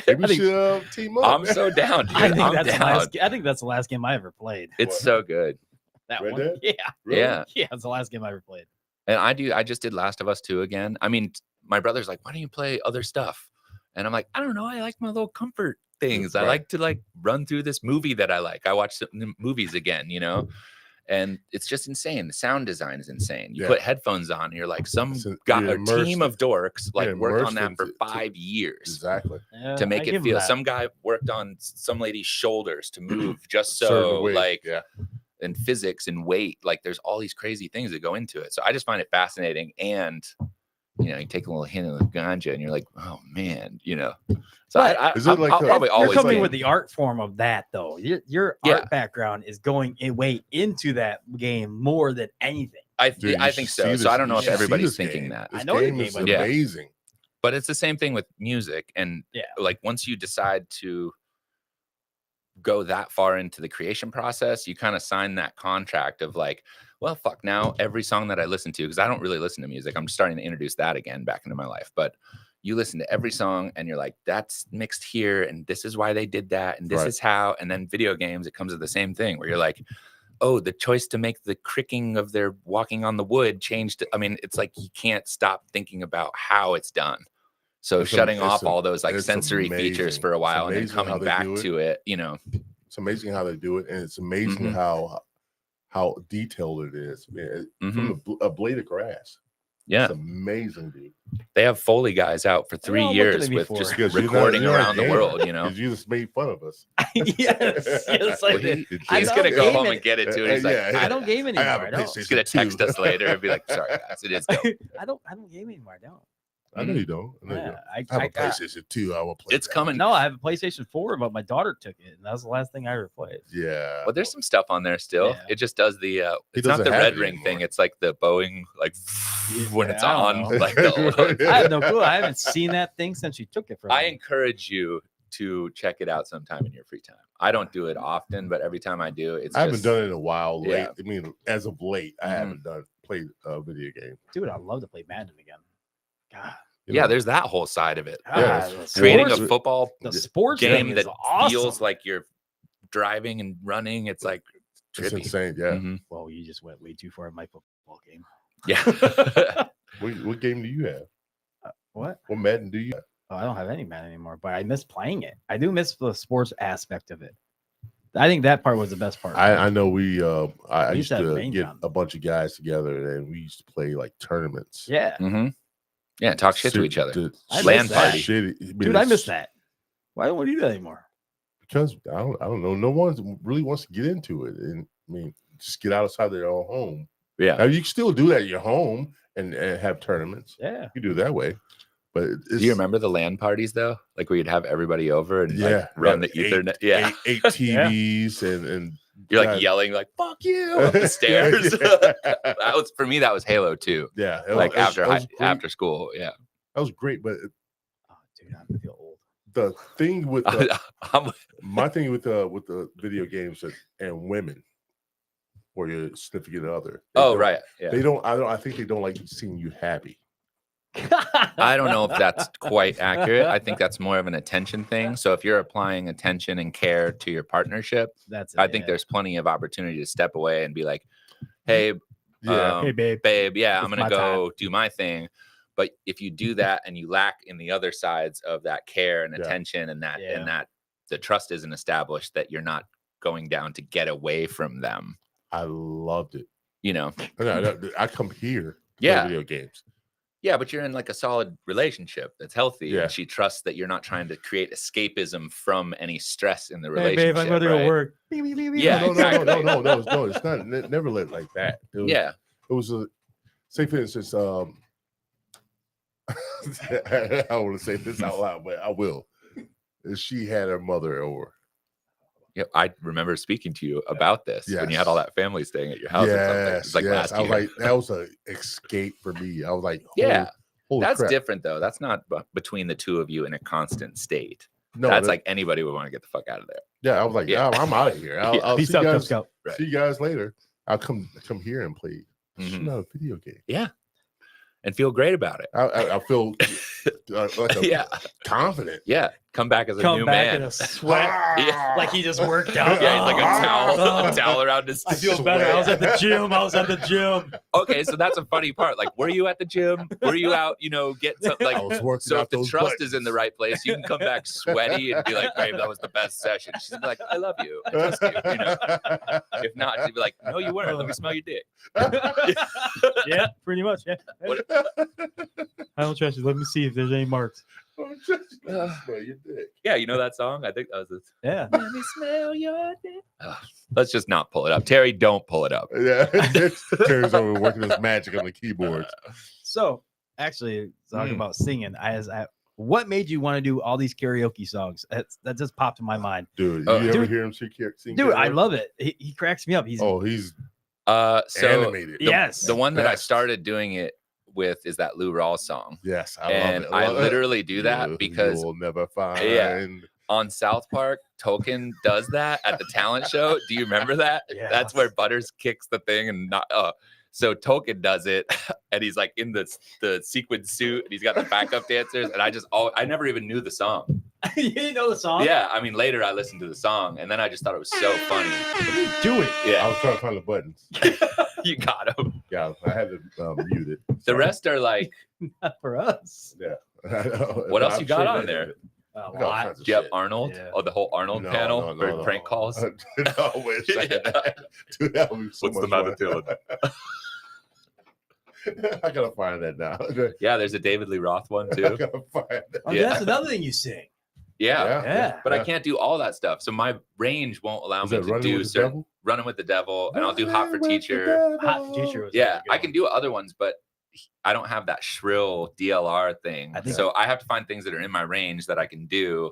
Maybe we think- should team up. I'm so down, dude. I think I'm that's the down. last. I think that's the last game I ever played. It's What? so good. That Red one. Dead? Yeah. Really? Yeah. Yeah. It's the last game I ever played. And I just did Last of Us 2 again. I mean, my brother's like, why don't you play other stuff? And I'm like, I don't know. I like my little comfort things. I Right. like to like run through this movie that I like. I watch some movies again, and it's just insane. The sound design is insane. You Yeah. put headphones on, and you're like, some It's guy, you're a team immersed of dorks like you're worked on immersed that for into- 5 years Exactly. Yeah, to I make give it 'em feel. that. Some guy worked on some lady's shoulders to move just Certain so way. like yeah. and physics and weight. Like there's all these crazy things that go into it. So I just find it fascinating. And you take a little hint of the ganja and you're like, oh man, So I Is it like I'll a- probably You're You're always coming game. with the art form of that, though. Your Yeah. art background is going way into that game more than anything. Dude, I you think should so. see So this- I don't know you if should see everybody's this thinking game. that. This I know the game game, is but- Yeah. amazing. But it's the same thing with music. And Yeah. like once you decide to go that far into the creation process, you kind of sign that contract of like, well, fuck, now every song that I listen to, because I don't really listen to music, I'm just starting to introduce that again back into my life. But you listen to every song and you're like, that's mixed here, and this is why they did that, and this is how. And then video games, it comes to the same thing where you're like, oh, the choice to make the cricking of their walking on the wood changed. I mean, it's like you can't stop thinking about how it's done. So shutting off all those like sensory features for a while and then coming back to it, you know. It's amazing how they do it, and it's amazing how detailed it is. From a blade of grass. Yeah, it's amazing, dude. They have Foley guys out for 3 years with just recording around the world, you know. You just made fun of us. yes, like he's gonna go home and get it too. And he's like, I don't game anymore. He's gonna text us later and be like, sorry guys, it is dope. I don't game anymore. I don't. I know you don't. I have a PlayStation 2. I will play. It's coming. No, I have a PlayStation 4, but my daughter took it, and that was the last thing I ever played. Yeah. Well, there's some stuff on there still. Yeah. It just does the. It's not the red ring thing. It's like the Boeing, like when it's on. Like I have no clue. I haven't seen that thing since she took it from me. I encourage you to check it out sometime in your free time. I don't do it often, but every time I do, it's. I haven't done it in a while. Late. I mean, as of late, I haven't played a video game. Dude, I'd love to play Madden again. God. Yeah, there's that whole side of it. Creating a football game that awesome. Feels like you're driving and running. It's like it's insane. Yeah. Well, you just went way too far in my football game. Yeah. What game do you have? What Madden do you have? Oh, I don't have any Madden anymore, but I miss playing it. I do miss the sports aspect of it. I think that part was the best part. I know I used to get a bunch of guys together and we used to play like tournaments. Yeah. Yeah, talk shit to each other. LAN party. Dude, I miss that. Why don't we do that anymore? Because I don't know. No one really wants to get into it. And I mean, just get outside their own home. Yeah. Now, you can still do that at your home and have tournaments. Yeah. You do it that way. But do you remember the LAN parties though? Like where you'd have everybody over and run the Ethernet. Eight TVs and you're like yelling like "fuck you" up the stairs. That was for me. That was Halo 2. Yeah, like after school. Yeah, that was great. But dude, I feel old. The thing with my thing with the video games and women, or your significant other. Right. Yeah. They don't. I think they don't like seeing you happy. I don't know if that's quite accurate. I think that's more of an attention thing. So if you're applying attention and care to your partnership, I think there's plenty of opportunity to step away and be like, hey, hey babe, I'm gonna go do my thing. But if you do that and you lack in the other sides of that care and attention and that the trust isn't established, that you're not going down to get away from them. I loved it. You know, I come here to play video games. Yeah, but you're in like a solid relationship that's healthy. Yeah. And she trusts that you're not trying to create escapism from any stress in the relationship. Hey, babe, I'm going to go work. Yeah, exactly. No, it's not. Never let like that. It was say for instance, I don't want to say this out loud, but I will. She had her mother over. Yeah, I remember speaking to you about this when you had all that family staying at your house. Yes, like last year. I was like, that was an escape for me. I was like, holy that's crap. different though. That's not between the two of you in a constant state. No, that's like anybody would want to get the fuck out of there. Yeah, I was like, I'm out of here. I'll Peace see out, you guys. See you guys later. I'll come here and play. It's not a video game. Yeah. And feel great about it. I feel confident. Yeah, come back as a new man. In a sweat, like he just worked out. Yeah, he's like a towel around his. I feel better. I was at the gym. Okay, so that's a funny part. Like, were you at the gym? Were you out? Get something like. I was working so out if the those trust buttons. is in the right place, you can come back sweaty and be like, "Babe, that was the best session." She's like, "I love you. I trust you." If not, she'd be like, "No, you weren't. Let me smell your dick." Yeah, pretty much. Yeah. I don't trust you. Let me see if there's any marks. Yeah, you know that song? I think that was it. Yeah. Let me smell your dick. Let's just not pull it up. Terry, don't pull it up. Yeah. Terry's over working his magic on the keyboard. So, actually, talking about singing, what made you want to do all these karaoke songs? That just popped in my mind. Dude, you ever hear him sing? Dude, I love it. He cracks me up. He's animated. The one that I started doing it with is that Lou Rawls song. Yes, I love it. I literally do that because you'll never find. On South Park, Tolkien does that at the talent show. Do you remember that? Yeah. That's where Butters kicks the thing and not. So Token does it, and he's like in the sequin suit, and he's got the backup dancers, and I never even knew the song. You didn't know the song? Yeah, I mean later I listened to the song, and then I just thought it was so funny. Do it. I Yeah, was trying to find the buttons. you got him. Yeah, I had to mute it. The Sorry. rest are like, Not for us. Yeah. what else you got on there? A I got all lot. kinds of Do you have shit. Arnold? Yeah. Oh, the whole Arnold No, panel no, for no. prank calls. No, wait a second. Yeah. Dude, that would be so What's the much matter, fun. Taylor? I gotta find that now. Yeah, there's a David Lee Roth one I too. gotta find that. Oh, Yeah. that's another thing you sing. Yeah. Yeah. But I can't do all that stuff. So my range won't allow Is me that to Running do with the certain Devil? Running with the Devil, and I'll do Hot for Running with the Teacher. Devil. Hot for Teacher was a Yeah, really good I can one. do other ones, but I don't have that shrill DLR thing. I think- So I have to find things that are in my range that I can do.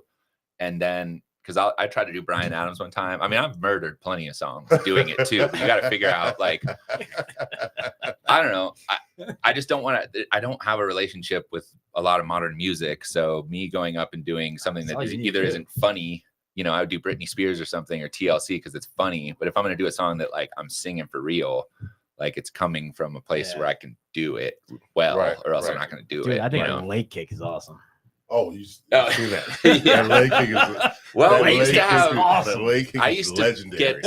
And then, because I tried to do Bryan Adams one time. I mean, I've murdered plenty of songs doing it too. But you got to figure out, like, I don't know. I just don't want to. I don't have a relationship with a lot of modern music. So me going up and doing something That's that all is, you need either to do. isn't funny, you know, I would do Britney Spears or something, or TLC because it's funny. But if I'm going to do a song that like I'm singing for real, like it's coming from a place Yeah. where I can do it well, Right, or else I'm right. not going to do Dude, it. I think you the know? leg kick is awesome. Oh, you Oh. see that? Yeah. That leg kick is Well, that I used leg to kick have. is- awesome. that leg kick I is used to legendary. get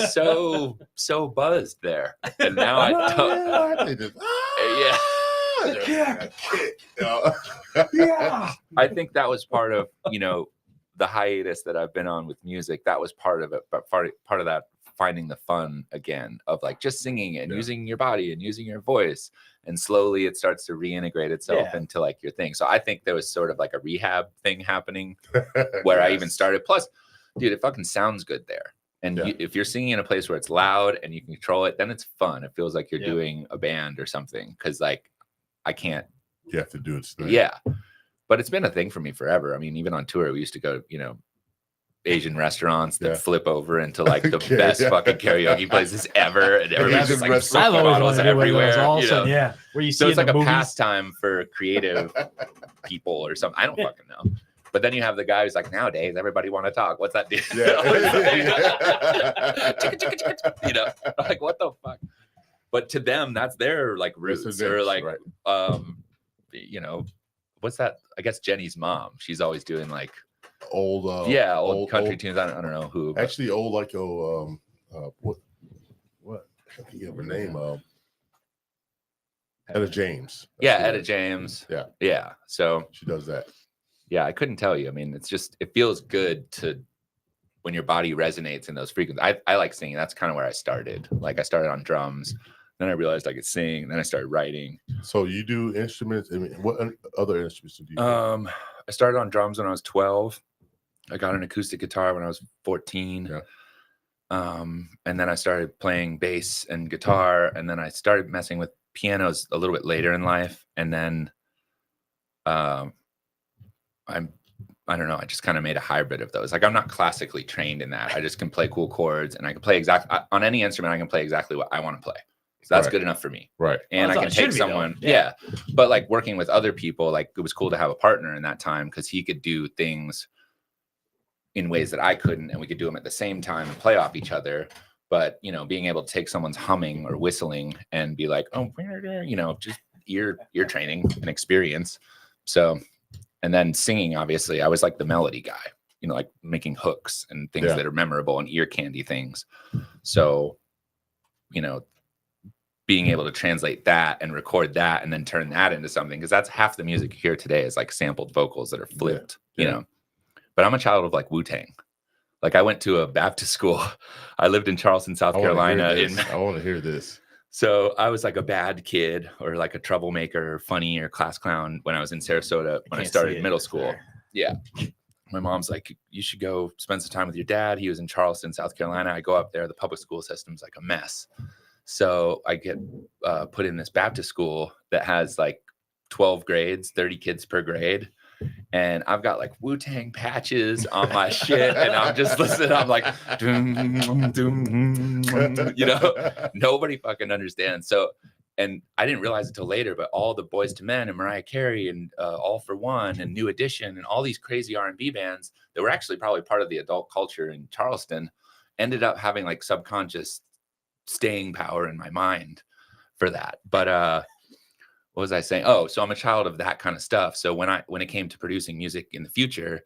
so buzzed there, and now I don't. They just, Yeah. that kick. Yeah. Yeah. I think that was part of, you know, the hiatus that I've been on with music. That was part of it, but part of that finding the fun again of like just singing and Yeah. using your body and using your voice, and slowly it starts to reintegrate itself Yeah. into like your thing. So I think there was sort of like a rehab thing happening where I even Yes. started. Plus, dude, it fucking sounds good there. And Yeah. if you're singing in a place where it's loud and you can control it, then it's fun. It feels like you're Yeah. doing a band or something. Cause like I can't. You have to do it. Straight. Yeah. But it's been a thing for me forever. I mean, even on tour, we used to go, you know, Asian restaurants that Yeah. flip over into like the Okay, best yeah. fucking karaoke places ever. And everybody's just like Asian soda I've always bottles wanted to do one of those. everywhere. All of You a sudden, know? yeah. Where you see So it's in like the a movies. pastime for creative people or something. I don't fucking know. But then you have the guy who's like, nowadays everybody want to talk. What's that deal? Yeah. You know, like what the fuck? But to them, that's their like roots, It's or events, like, right. you know, what's that? I guess Jenny's mom. She's always doing like, Old old country tunes. I don't know who. But Actually, old like what I can't think of her name. Etta James. yeah, That's who it Etta is. James. Yeah. Yeah. So She does that. yeah, I couldn't tell you. I mean, it's just it feels good to when your body resonates in those frequencies. I like singing. That's kind of where I started. Like I started on drums, then I realized I could sing, then I started writing. So you do instruments? I mean, what other instruments do you do? I started on drums when I was 12. I got an acoustic guitar when I was 14. Yeah. And then I started playing bass and guitar, and then I started messing with pianos a little bit later in life. And then I don't know, I just kind of made a hybrid of those. Like I'm not classically trained in that. I just can play cool chords, and I can play on any instrument. I can play exactly what I want to play. So that's Right. good enough for me. Right. And Well, I that's can how it take should be, though. someone, Yeah. yeah. But like working with other people, like it was cool to have a partner in that time because he could do things in ways that I couldn't, and we could do them at the same time and play off each other. But you know, being able to take someone's humming or whistling and be like, oh, you know, just ear training and experience. So, and then singing, obviously, I was like the melody guy, you know, like making hooks and things Yeah. that are memorable and ear candy things. So, you know, being able to translate that and record that and then turn that into something, because that's half the music you hear today is like sampled vocals that are flipped, you Yeah. know. But I'm a child of like Wu-Tang. Like I went to a Baptist school. I lived in Charleston, South Carolina. I want to hear this. So I was like a bad kid or like a troublemaker or funny or class clown when I was in Sarasota when I Can't started see it. middle school. Sorry. Yeah. My mom's like, you should go spend some time with your dad. He was in Charleston, South Carolina. I go up there. The public school system's like a mess. So I get put in this Baptist school that has like 12 grades, 30 kids per grade. And I've got like Wu-Tang patches on my shit. And I'm just listening. I'm like, doom, doom, you know, nobody fucking understands. So, and I didn't realize it till later, but all the Boys to Men and Mariah Carey and All for One and New Edition and all these crazy R&B bands that were actually probably part of the adult culture in Charleston ended up having like subconscious staying power in my mind for that. But what was I saying? Oh, so I'm a child of that kind of stuff. So when it came to producing music in the future,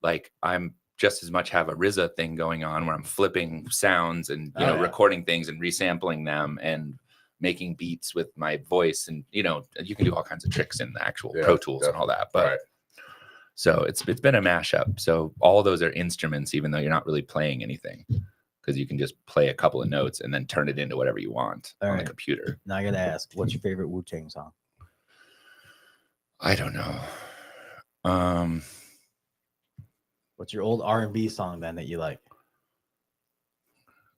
like I'm just as much have a RZA thing going on where I'm flipping sounds and recording things and resampling them and making beats with my voice, and you can do all kinds of tricks in the actual Pro Tools and all that. But so it's been a mashup. So all those are instruments, even though you're not really playing anything, because you can just play a couple of notes and then turn it into whatever you want on the computer. Now I gotta ask, what's your favorite Wu-Tang song? I don't know. What's your old R&B song then that you like?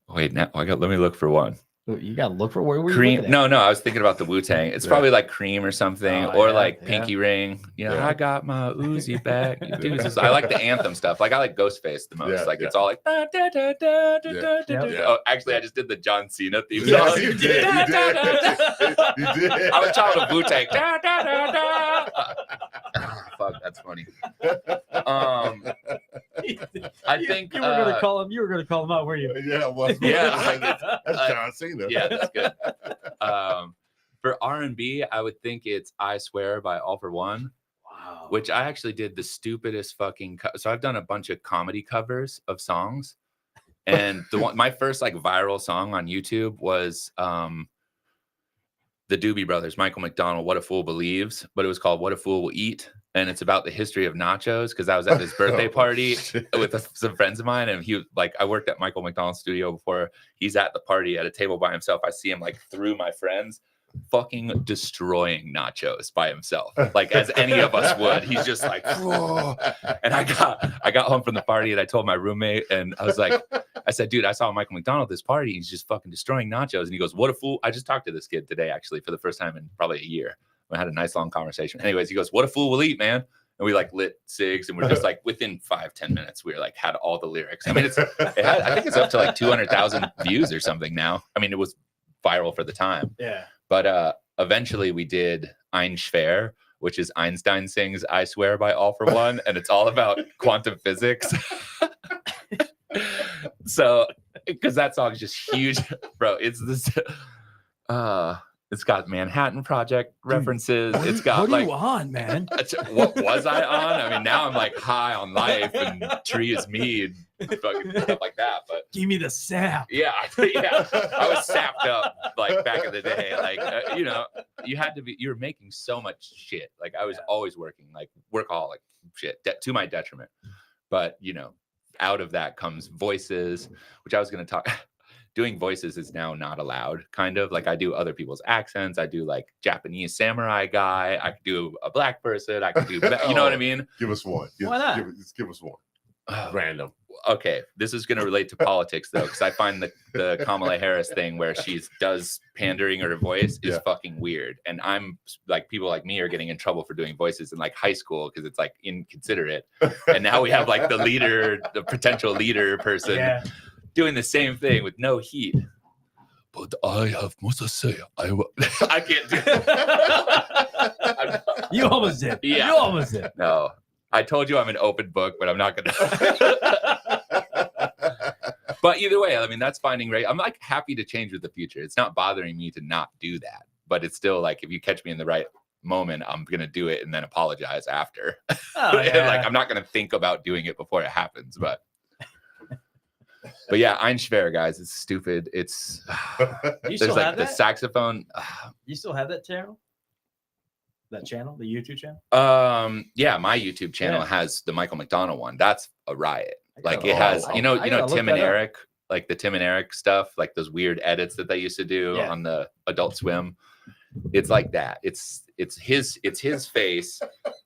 Wait, now let me look for one. You gotta look for where Cream. No, I was thinking about the Wu-Tang. It's probably like Cream or something, or like Pinky Ring. I got my Uzi back. I like the anthem stuff. Like I like Ghostface the most. It's all like. Oh, actually, I just did the John Cena theme song. You did. You did. I'm a child of Wu-Tang. Fuck, that's funny. I think you were gonna call him. You were gonna call him out, were you? Yeah, it was. Yeah, that's John Cena. Yeah, that's good. For R&B, I would think it's "I Swear" by All for One. Wow. Which I actually did the stupidest fucking. So I've done a bunch of comedy covers of songs, and my first like viral song on YouTube was the Doobie Brothers, Michael McDonald, "What a Fool Believes," but it was called "What a Fool Will Eat." And it's about the history of nachos, because I was at this birthday party with some friends of mine, and he was like, I worked at Michael McDonald's studio before. He's at the party at a table by himself. I see him like through my friends, fucking destroying nachos by himself, like as any of us would. He's just like, whoa. And I got home from the party, and I told my roommate, and I was like, I said, dude, I saw Michael McDonald at this party. He's just fucking destroying nachos. And he goes, "What a fool." I just talked to this kid today, actually, for the first time in probably a year. We had a nice long conversation. Anyways, he goes, "What a fool will eat, man." And we like lit cigs, and we're just like within 5-10 minutes, we were like had all the lyrics. I mean, I think it's up to like 200,000 views or something now. I mean, it was viral for the time. Yeah. But eventually we did Ein Schwer, which is Einstein sings "I Swear" by All for One, and it's all about quantum physics. So, because that song is just huge, bro. It's this. It's got Manhattan Project references. It's got what like, are you on, man? What was I on? I mean, now I'm like high on life and tree is me and fucking stuff like that. But give me the sap. Yeah. I was sapped up like back in the day. Like you had to be. You were making so much shit. Like I was always working, like workaholic shit to my detriment. But out of that comes voices, which I was going to talk. Doing voices is now not allowed, kind of. Like I do other people's accents. I do like Japanese samurai guy. I could do a black person. I could do, you know what I mean? Give us one. Why not? Give us one. Random. Okay, this is going to relate to politics though, because I find the Kamala Harris thing where she does pandering her voice is fucking weird, and I'm like, people like me are getting in trouble for doing voices in like high school because it's like inconsiderate, and now we have like the potential leader person doing the same thing with no heat. But I must say, I can't do it. You almost did. Yeah. You almost did. No. I told you I'm an open book, but I'm not going to. But either way, I mean, that's finding right. I'm like happy to change with the future. It's not bothering me to not do that. But it's still like, if you catch me in the right moment, I'm going to do it and then apologize after. Oh, yeah. Like, I'm not going to think about doing it before it happens. But yeah, Ein Schwer, guys, it's stupid. It's you still like have the that? saxophone. You still have that channel? That channel, the YouTube channel? Yeah, my YouTube channel has the Michael McDonald one. That's a riot. Like it has, you know, Tim and Eric, like the Tim and Eric stuff, like those weird edits that they used to do on the Adult Swim. It's like that. It's his face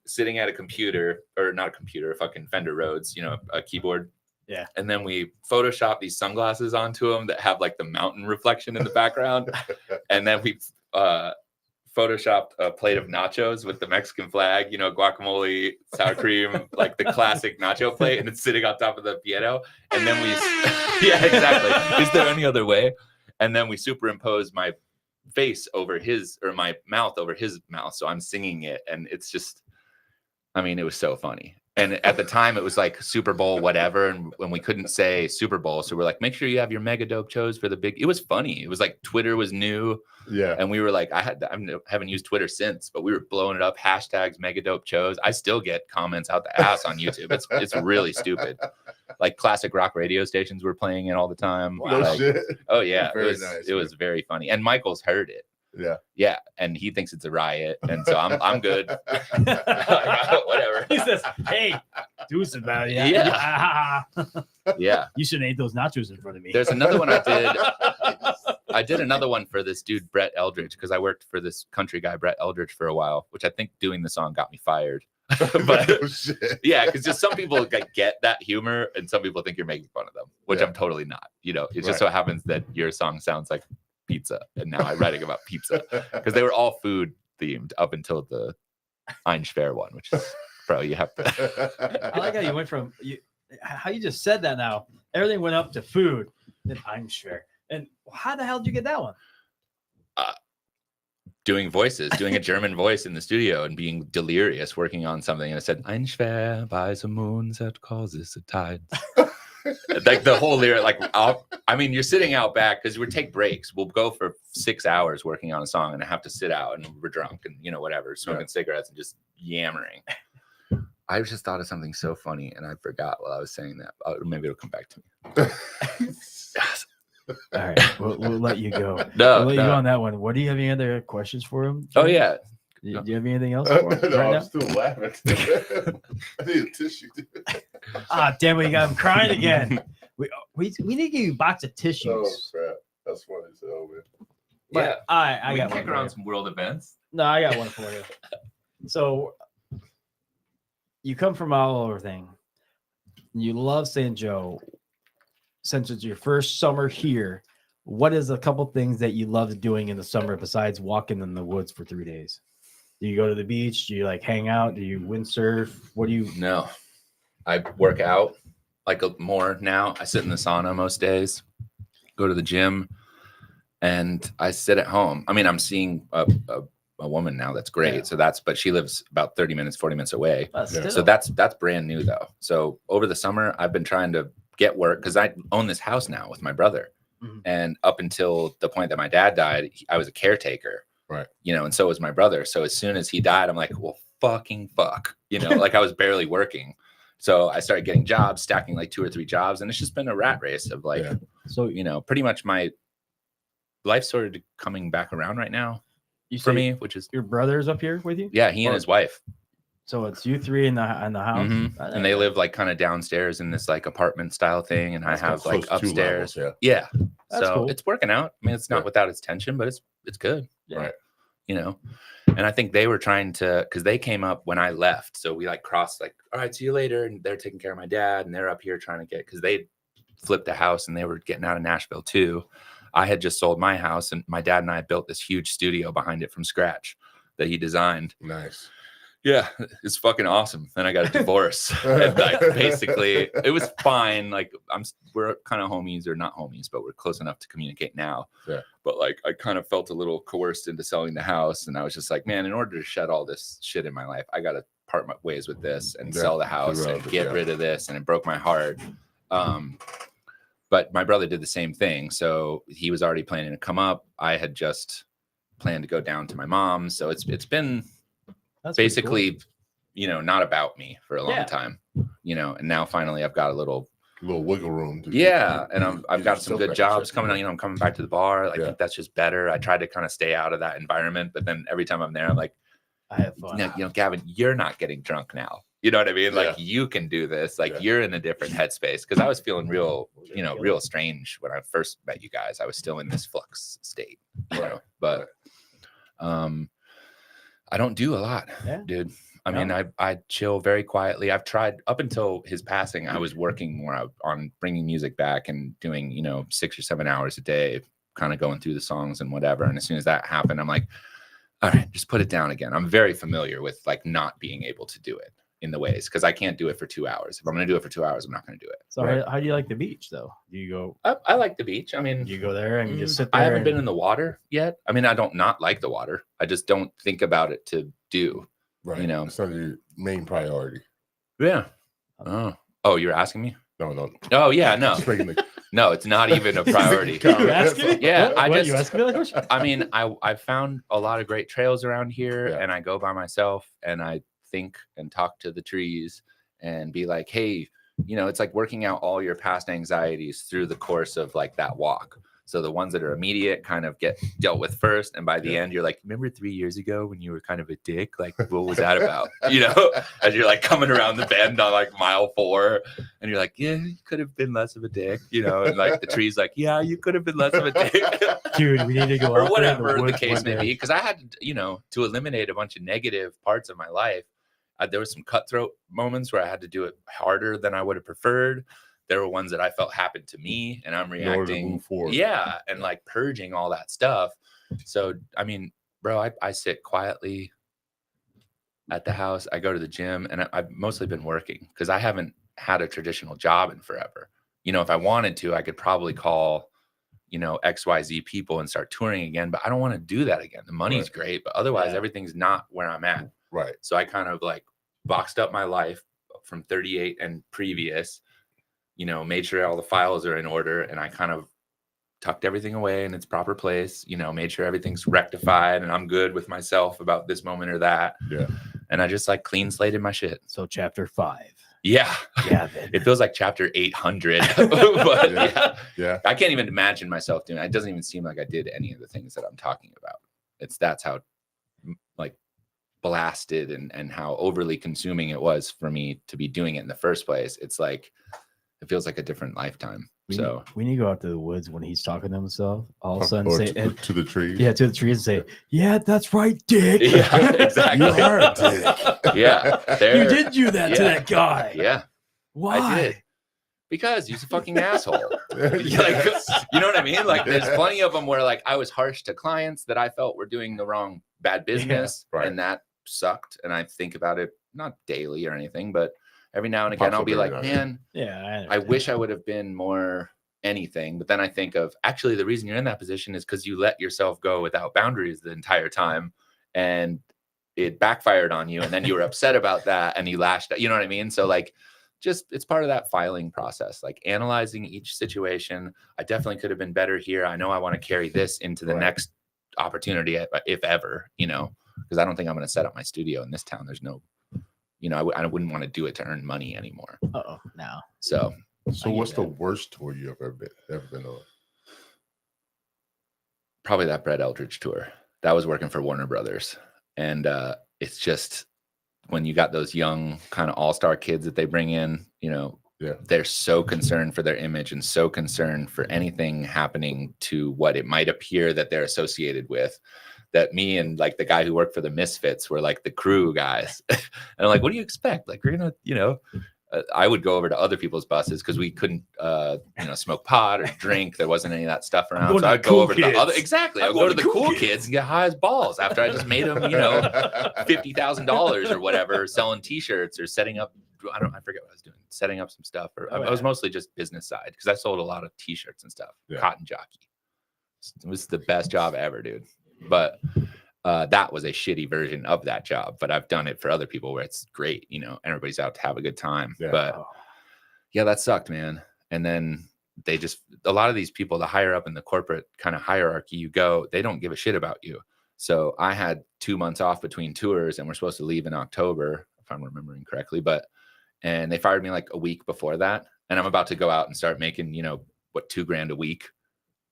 sitting at a computer, or not a computer, a fucking Fender Rhodes, a keyboard. Yeah. And then we Photoshop these sunglasses onto them that have like the mountain reflection in the background. And then we Photoshopped a plate of nachos with the Mexican flag, guacamole, sour cream, like the classic nacho plate. And it's sitting on top of the piano. And then yeah, exactly. Is there any other way? And then we superimpose my face over my mouth over his mouth. So I'm singing it. And it's just, I mean, it was so funny. And at the time, it was like Super Bowl, whatever. And when we couldn't say Super Bowl, so we're like, make sure you have your mega dope shows for the big. It was funny. It was like Twitter was new. Yeah. And we were like, I haven't used Twitter since, but we were blowing it up. Hashtags mega dope shows. I still get comments out the ass on YouTube. It's really stupid. Like classic rock radio stations were playing it all the time. No Like, shit. oh yeah, Very it was nice, it was very funny. And Michael's heard it. Yeah. Yeah, and he thinks it's a riot, and so I'm good. Whatever. He says, "Hey, do some about it." Yeah. Yeah. You shouldn't eat those nachos in front of me. There's another one I did. I did another one for this dude Brett Eldridge because I worked for this country guy Brett Eldridge for a while, which I think doing the song got me fired. But Oh, shit. yeah, because just some people get that humor, and some people think you're making fun of them, which Yeah. I'm totally not. You know, it just Right. so happens that your song sounds like pizza, and now I'm writing about pizza because they were all food themed up until the Einschwer one, which is probably you have to. I like how you went from how you just said that. Now everything went up to food, then Einschwer. And how the hell did you get that one? Doing voices, doing a German voice in the studio and being delirious working on something. And I said, Einschwer by the moon that causes the tides. Like the whole lyric, like, I mean, you're sitting out back because we take breaks. We'll go for 6 hours working on a song and I have to sit out and we're drunk and, you know, whatever, smoking cigarettes and just yammering. I just thought of something so funny and I forgot while I was saying that. Maybe it'll come back to me. All right, we'll let you go. No, We'll let you no. go on that one. What do you have any other questions for him? Oh, yeah. Do you have anything else for him No, right I'm now? still laughing. I need a tissue. Ah, damn it, you got him crying again. We need to give you a box of tissues. Oh crap, that's funny as hell, man. But Yeah. I We got can one. kick For around you. some world events. No, I got one for you. So you come from all over thing. You love St. Joe. Since it's your first summer here, what is a couple things that you love doing in the summer besides walking in the woods for 3 days? Do you go to the beach? Do you like hang out? Do you windsurf? What do you? No, I work out like more now. I sit in the sauna most days, go to the gym, and I sit at home. I mean, I'm seeing a woman now that's great. Yeah. So but she lives about 30 minutes, 40 minutes away. Yeah. So that's brand new though. So over the summer, I've been trying to get work because I own this house now with my brother. Mhm. And up until the point that my dad died, I was a caretaker. Right. You know, and so was my brother. So as soon as he died, I'm like, well, fucking fuck. You know, like I was barely working. So I started getting jobs, stacking like 2 or 3 jobs. And it's just been a rat race of like, Yeah. So you know, pretty much my life sort of coming back around right now you for say me, which is, your brother's up here with you? yeah, he and his wife. So it's you three in the house, Mhm. And they live like kind of downstairs in this like apartment style thing. And That's I have close like to 2 upstairs. levels, yeah. Yeah. That's So cool. it's working out. I mean, it's not Yeah. without its tension, but it's good. Yeah. Right. You know, and I think they were trying to, because they came up when I left. So we like crossed like, all right, see you later. And they're taking care of my dad and they're up here trying to get, because they flipped a house and they were getting out of Nashville too. I had just sold my house and my dad and I built this huge studio behind it from scratch that he designed. Nice. Yeah, it's fucking awesome. Then I got a divorce. And like basically it was fine. Like we're kind of homies, or not homies, but we're close enough to communicate now. Yeah. But like I kind of felt a little coerced into selling the house. And I was just like, man, in order to shed all this shit in my life, I gotta part my ways with this and Yeah, sell the house and irrelevant, get yeah. rid of this. And it broke my heart. But my brother did the same thing. So he was already planning to come up. I had just planned to go down to my mom's. So it's been That's pretty cool. basically, you know, not about me for a long Yeah. time, you know, and now finally I've got a little, wiggle room. to- yeah. And I've Get got some yourself good back jobs in coming shape. on, you know, I'm coming back to the bar. I Yeah. think that's just better. I tried to kind of stay out of that environment, but then every time I'm there, I'm like, I have fun. you know, Gavin, you're not getting drunk now. You know what I mean? Like you can do this. Like Yeah. you're in a different headspace. Cause I was feeling real, you know, real strange when I first met you guys. I was still in this flux state, you Right. know, but, I don't do a lot, Yeah. dude. I mean, I chill very quietly. I've tried up until his passing. I was working more on bringing music back and doing, you know, 6 or 7 hours a day, kind of going through the songs and whatever. And as soon as that happened, I'm like, all right, just put it down again. I'm very familiar with like not being able to do it in the ways because I can't do it for 2 hours. If I'm going to do it for 2 hours, I'm not going to do it. So Right. how do you like the beach though? Do you go? I like the beach. I mean, You go there and you just sit there. I haven't and- been in the water yet. I mean, I don't not like the water. I just don't think about it to do. Right. You know. It's not your main priority. Yeah. Oh, you're asking me? No. Oh yeah, no. Just making the- No, it's not even a priority. You asking me? Yeah, What, you asking me that question? I mean, I found a lot of great trails around here, Yeah. and I go by myself, and I think and talk to the trees, and be like, hey, it's like working out all your past anxieties through the course of like that walk. So the ones that are immediate kind of get dealt with first, and by the end, you're like, remember 3 years ago when you were kind of a dick? Like, what was that about? As you're like coming around the bend on like mile 4, and you're like, yeah, you could have been less of a dick, and like the tree's like, yeah, you could have been less of a dick. Dude, we need to go or out there in whatever the woods case one may day. be, because I had to eliminate a bunch of negative parts of my life. There were some cutthroat moments where I had to do it harder than I would have preferred. There were ones that I felt happened to me, and I'm In order to reacting. move forward. Yeah, and like purging all that stuff. So I mean, bro, I sit quietly at the house. I go to the gym, and I've mostly been working because I haven't had a traditional job in forever. If I wanted to, I could probably call XYZ people and start touring again, but I don't want to do that again. The money's great, but otherwise everything's not where I'm at. Right. So I kind of like boxed up my life from 38 and previous, made sure all the files are in order, and I kind of tucked everything away in its proper place, made sure everything's rectified and I'm good with myself about this moment or that. Yeah. And I just like clean slated my shit. So chapter 5. Yeah. Gavin. It feels like chapter 800, but Yeah. I can't even imagine myself doing it. It doesn't even seem like I did any of the things that I'm talking about. That's how like blasted and how overly consuming it was for me to be doing it in the first place. It's like, it feels like a different lifetime. So we need to go out to the woods when he's talking to himself. All of a sudden, Or say to the trees. Yeah, to the trees, and say, "Yeah, that's right, Dick." Yeah, exactly. You are a dick. Yeah, You did do that to that guy. Yeah, Why? I did. Because he's a fucking asshole. Like, you know what I mean? Like, there's plenty of them where like I was harsh to clients that I felt were doing the wrong bad business, and that sucked. And I think about it not daily or anything, but every now and again I'll be like, man, I wish I would have been more anything. But then I think of, actually the reason you're in that position is because you let yourself go without boundaries the entire time, and it backfired on you, and then you were upset about that and you lashed out. You know what I mean? So like, just it's part of that filing process, like analyzing each situation. I definitely could have been better here. I know I want to carry this into the next opportunity, if ever, because I don't think I'm going to set up my studio in this town. There's no, I wouldn't want to do it to earn money anymore. No. So what's the worst tour you've ever been on? Probably that Brett Eldridge tour. That was working for Warner Brothers. And it's just, when you got those young kind of all-star kids that they bring in, they're so concerned for their image and so concerned for anything happening to what it might appear that they're associated with, that me and like the guy who worked for the Misfits were like the crew guys. And I'm like, what do you expect? Like, we're going to, I would go over to other people's buses because we couldn't, smoke pot or drink. There wasn't any of that stuff around. So I'd go over to the other, exactly. I'd go to the cool kids and get high as balls after I just made them, $50,000 or whatever, selling T-shirts or setting up. I forget what I was doing, setting up some stuff. Or I was mostly just business side because I sold a lot of T-shirts and stuff. Cotton jockey. It was the best job ever, dude. But that was a shitty version of that job, but I've done it for other people where it's great. Everybody's out to have a good time. But yeah, that sucked, man. And then a lot of these people, the higher up in the corporate kind of hierarchy you go, they don't give a shit about you. So I had 2 months off between tours, and we're supposed to leave in October, if I'm remembering correctly. And they fired me like a week before that. And I'm about to go out and start making, $2,000 a week.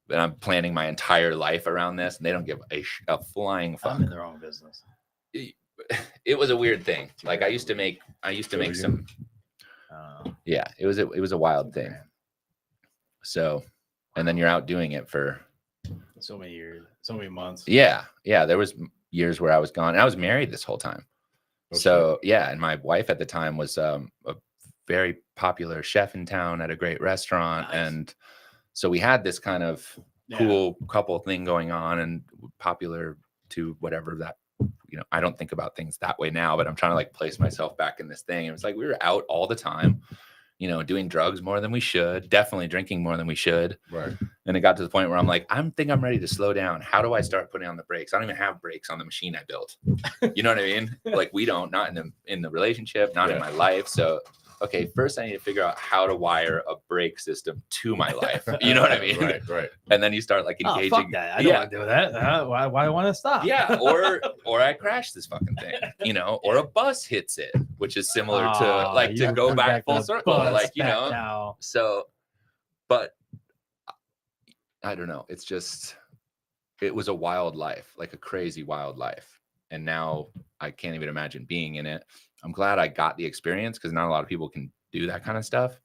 And I'm planning my entire life around this, and they don't give a flying fuck. I'm in their own business. It was a weird thing. Like I used to make some. Yeah, it was a wild thing. So, and then you're out doing it for so many years, so many months. Yeah. There was years where I was gone, and I was married this whole time. Okay. So yeah, and my wife at the time was a very popular chef in town at a great restaurant, and so we had this kind of cool couple thing going on, and popular to whatever that, I don't think about things that way now, but I'm trying to like place myself back in this thing. It was like we were out all the time, you know, doing drugs more than we should, definitely drinking more than we should. Right. And it got to the point where I'm like, I'm ready to slow down. How do I start putting on the brakes? I don't even have brakes on the machine I built. You know what I mean? Like we don't, not in the relationship, not in my life. So, okay, first I need to figure out how to wire a brake system to my life. You know what I mean? Right. And then you start like engaging. Oh, fuck that. I don't want to do that. Why do I want to stop? Yeah, or I crash this fucking thing, you know, or a bus hits it, which is similar to like to go back full circle, like, you know. Now. So, but I don't know. It's just, it was a wild life, like a crazy wild life. And now I can't even imagine being in it. I'm glad I got the experience because not a lot of people can do that kind of stuff.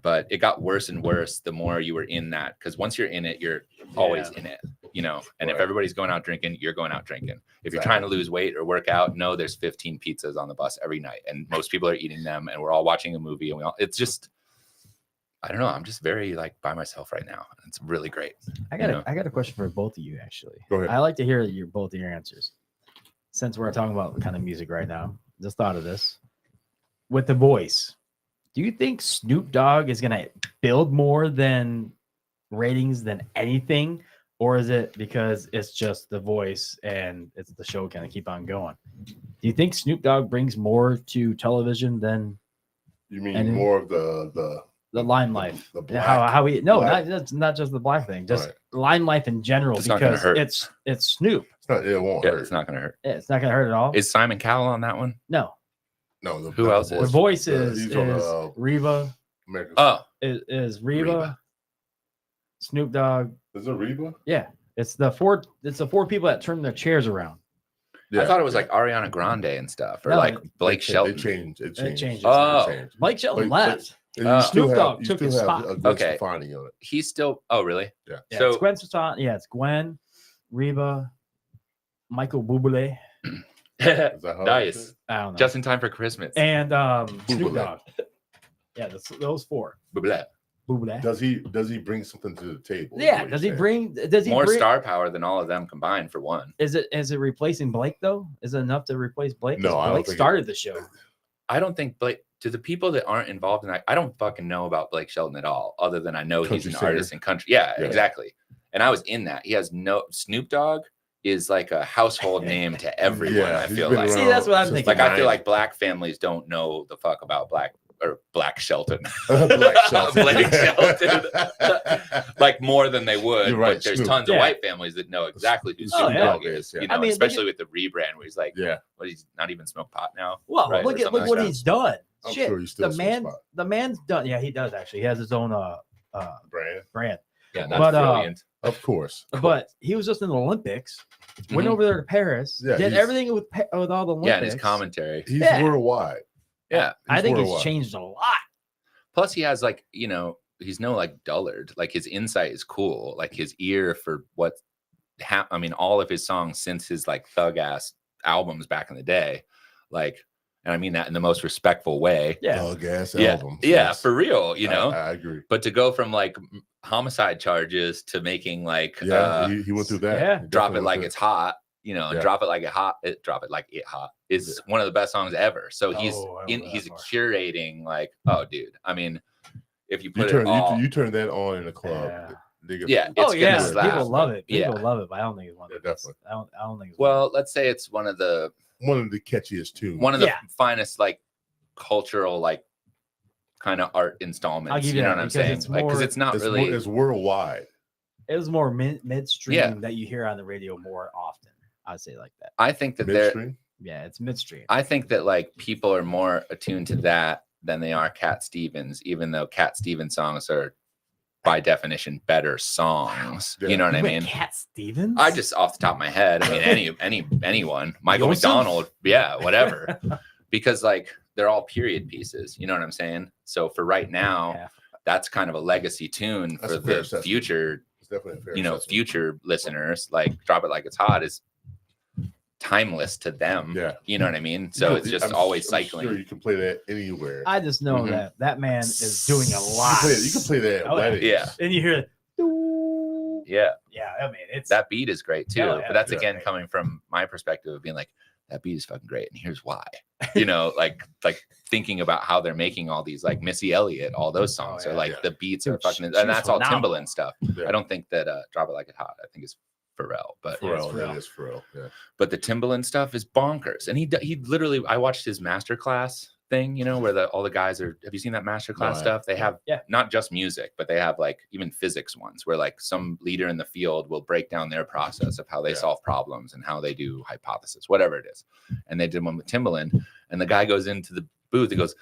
But it got worse and worse the more you were in that. Because once you're in it, you're always in it, you know. And if everybody's going out drinking, you're going out drinking. If you're trying to lose weight or work out, no, there's 15 pizzas on the bus every night. And most people are eating them. And we're all watching a movie. And it's just, I don't know. I'm just very like by myself right now. It's really great. I got a question for both of you, actually. Go ahead. I like to hear both of your answers. Since we're talking about kind of music right now, just thought of this. With The Voice, do you think Snoop Dogg is going to build more than ratings than anything? Or is it because it's just The Voice and it's the show kind of keep on going? Do you think Snoop Dogg brings more to television than you mean more of the limelight? The black, how we black. not just the black thing, just limelight in general, It's not gonna because hurt. it's Snoop. It won't hurt. It's not going to hurt. Yeah, it's not gonna hurt at all. Is Simon Cowell on that one? No. No. Who else The is? Voice he's is on, Reba. America's Oh, Is Reba, Reba. Snoop Dogg. Is it Reba? Yeah, it's the four people that turn their chairs around. Yeah. I thought it was like Ariana Grande and stuff, or No, like Blake Shelton. It changed. It changed. Oh. It changed. Blake Shelton But- left. And you still Snoop have- Dogg you took still his have spot. a Gwen Okay. Stefani on it. He's still. Oh, really? Yeah. Yeah, So- it's Gwen Stefani. Yeah, it's Gwen, Reba, Michael Bublé. Is that how Nice. it is? I don't know. Just in time for Christmas. and Snoop Bublé. Dogg. Yeah, those four. Blah. Bublé. Does he bring something to the table? is Yeah, what does you're he saying. bring? Does he More bring? star power than all of them combined for one. Is it replacing Blake though? Is it enough to replace Blake? 'Cause No, I don't Blake think it- started the show. I don't think Blake. To the people that aren't involved in that, I don't fucking know about Blake Shelton at all, other than I know he's Country an singer. artist in country. Yeah, Yeah. exactly. And I was in that. He has no Snoop Dogg is like a household name to everyone. Yeah, I he's feel been like. See, that's what I'm since thinking. Like I feel the like black families don't know the fuck about Black Shelton. 90s. Black Shelton. Blake Shelton. Like more than they would. You're right, But there's Snoop. tons of Yeah. white families that know exactly who Oh, Snoop yeah. Dogg is. Yeah. You know, I mean, especially with the rebrand where he's like, Yeah, what, he's not even smoke pot now. Well, Right, or look something like what that. he's done. I'm Shit, sure he's still the man's done. Yeah, he does actually. He has his own brand. brand. Yeah, that's But, brilliant. Of course. But he was just in the Olympics. Went Mhm. over there to Paris. Yeah, did he's- everything with all the Olympics. Yeah, and his commentary. He's Yeah. worldwide. Yeah. I think worldwide. he's changed a lot. Plus, he has like, you know, he's no like dullard. Like his insight is cool. Like his ear for what, I mean, all of his songs since his like thug ass albums back in the day, like, and I mean that in the most respectful way. Yeah. Dog ass Yeah, albums. yeah, Yes. for real. You know, I agree. but to go from like homicide charges to making like, Yeah, he went through that. yeah. He drop definitely it like went it's hot. You know, and Yeah. drop it like it hot. Drop it like it hot is one of the best songs ever. So he's Oh, I love that he's part. curating like, oh, dude. I mean, if you through. put You it turn all, you turn that on in a club. Yeah. Nigga, Yeah, Oh it's gonna yeah, slap. people love it. People Yeah. love it, but I don't think it's one. Yeah, of the best. definitely. I don't think. It's one of well, let's say it's one of the catchiest tunes. one of the Yeah. finest like cultural like kind of art installments. I'll give you you know that, what I'm because saying? it's Like, because more- it's not It's really. it's worldwide. it was more midstream Yeah. that you hear on the radio more often. I'd say like that. I think that they're. Midstream. Yeah, it's midstream. I think that like people are more attuned to that than they are Cat Stevens, even though Cat Stevens songs are by definition better songs. Yeah. You know what I Wait, mean? Cat Stevens. I just off the top of my head, I mean anyone, Michael Joseph? McDonald, yeah, whatever. Because like they're all period pieces, you know what I'm saying? So for right now, Yeah. that's kind of a legacy tune That's for a fair the assessment. future, It's definitely a fair you know, assessment. future listeners. Like Drop It Like It's Hot is timeless to them. Yeah. You know what I mean? So it's just always cycling. Sure you can play that anywhere. I just know Mhm. that man is doing a You lot. can play that at Oh, yeah. weddings. Yeah. And you hear it. "Doo." Yeah. Yeah, I mean it's That beat is great too. Hell yeah, but that's yeah. again coming from my perspective of being like, that beat is fucking great, and here's why. You know, like thinking about how they're making all these, like Missy Elliott, all those songs are like the beats are fucking, and that's all Timbaland stuff. I don't think that Drop It Like It Hot, I think it's Pharrell, but Pharrell, it is Pharrell. Yeah. But the Timbaland stuff is bonkers, and he literally, I watched his masterclass thing, you know, where all the guys are. Have you seen that masterclass stuff? They have not just music, but they have like even physics ones, where like some leader in the field will break down their process of how they solve problems and how they do hypothesis, whatever it is. And they did one with Timbaland, and the guy goes into the booth and goes.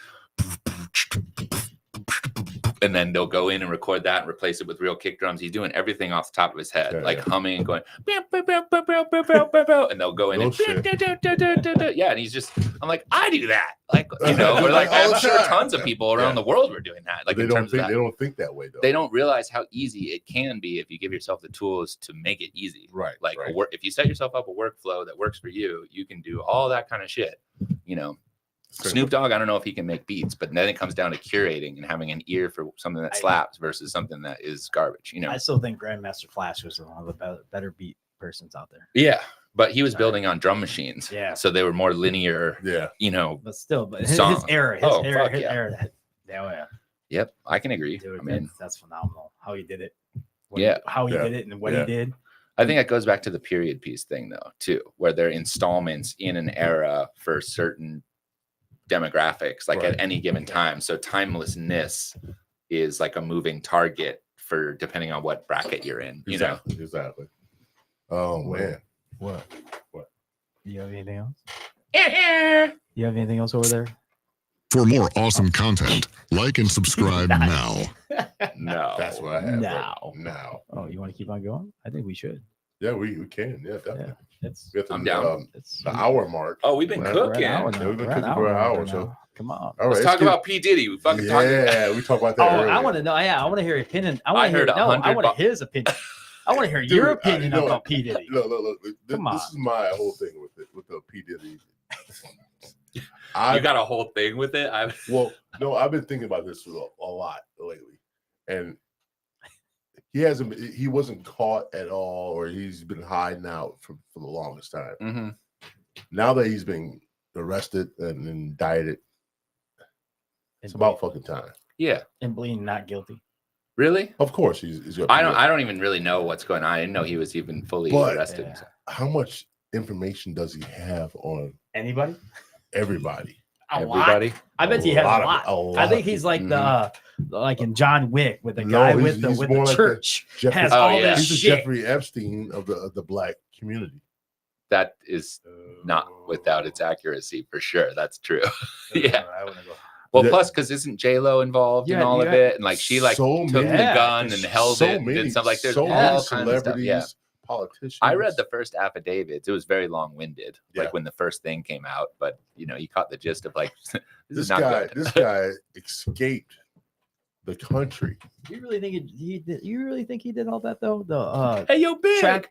And then they'll go in and record that and replace it with real kick drums. He's doing everything off the top of his head, humming and going, and they'll go in and and he's just, I'm like, I do that, like, you know, we're like, I'm sure tons of people around the world were doing that. Like, they don't think that way though. They don't realize how easy it can be if you give yourself the tools to make it easy. Right. Like if you set yourself up a workflow that works for you, you can do all that kind of shit, you know. Snoop Dogg, I don't know if he can make beats, but then it comes down to curating and having an ear for something that slaps versus something that is garbage. You know, I still think Grandmaster Flash was one of the better beat persons out there. Yeah, but he was building on drum machines. Yeah, so they were more linear. Yeah, you know, but still, his era, his era. Yep, I can agree. Dude, I mean, that's phenomenal how he did it. How he did it and what he did. I think that goes back to the period piece thing, though, too, where they're installments in an era for certain demographics, like at any given time. So timelessness is like a moving target for depending on what bracket you're in. You know, exactly. Oh man, what? Do you have anything else? You have anything else over there? For more awesome content, like and subscribe now. No, that's what I have. Now. Oh, you want to keep on going? I think we should. Yeah, we can. Yeah, definitely. I'm down. The hour mark. Oh, we've been cooking. We've been cooking for an hour. So come on. All right, let's talk about P. Diddy. We fucking talked. Yeah, we talked about that. Oh, I want to know. Yeah, I want to hear your opinion. I want his opinion. I want to hear your opinion about P. Diddy. Look. Come on. This is my whole thing with the P. Diddy. You got a whole thing with it? Well, no, I've been thinking about this a lot lately, and he wasn't caught at all, or he's been hiding out for the longest time. Mm-hmm. Now that he's been arrested and indicted, it's about fucking time. Yeah, and Bleeding not guilty. Really? Of course he's guilty. I don't even really know what's going on. I didn't know he was even fully arrested. Yeah. How much information does he have on anybody? Everybody. Everybody. I bet he has a lot. I think he's like like in John Wick with the guy with the church has all this he's shit. The Jeffrey Epstein of the black community. That is not without its accuracy for sure. That's true. Yeah. Well, plus, because isn't J-Lo involved in all of it? And like she like took the gun and held it and stuff. Like there's all kinds of stuff. Yeah. Politicians. I read the first affidavits. It was very long-winded, like when the first thing came out. But you know, you caught the gist of like this guy escaped the country. You really think he did? You really think he did all that though? The hey yo, big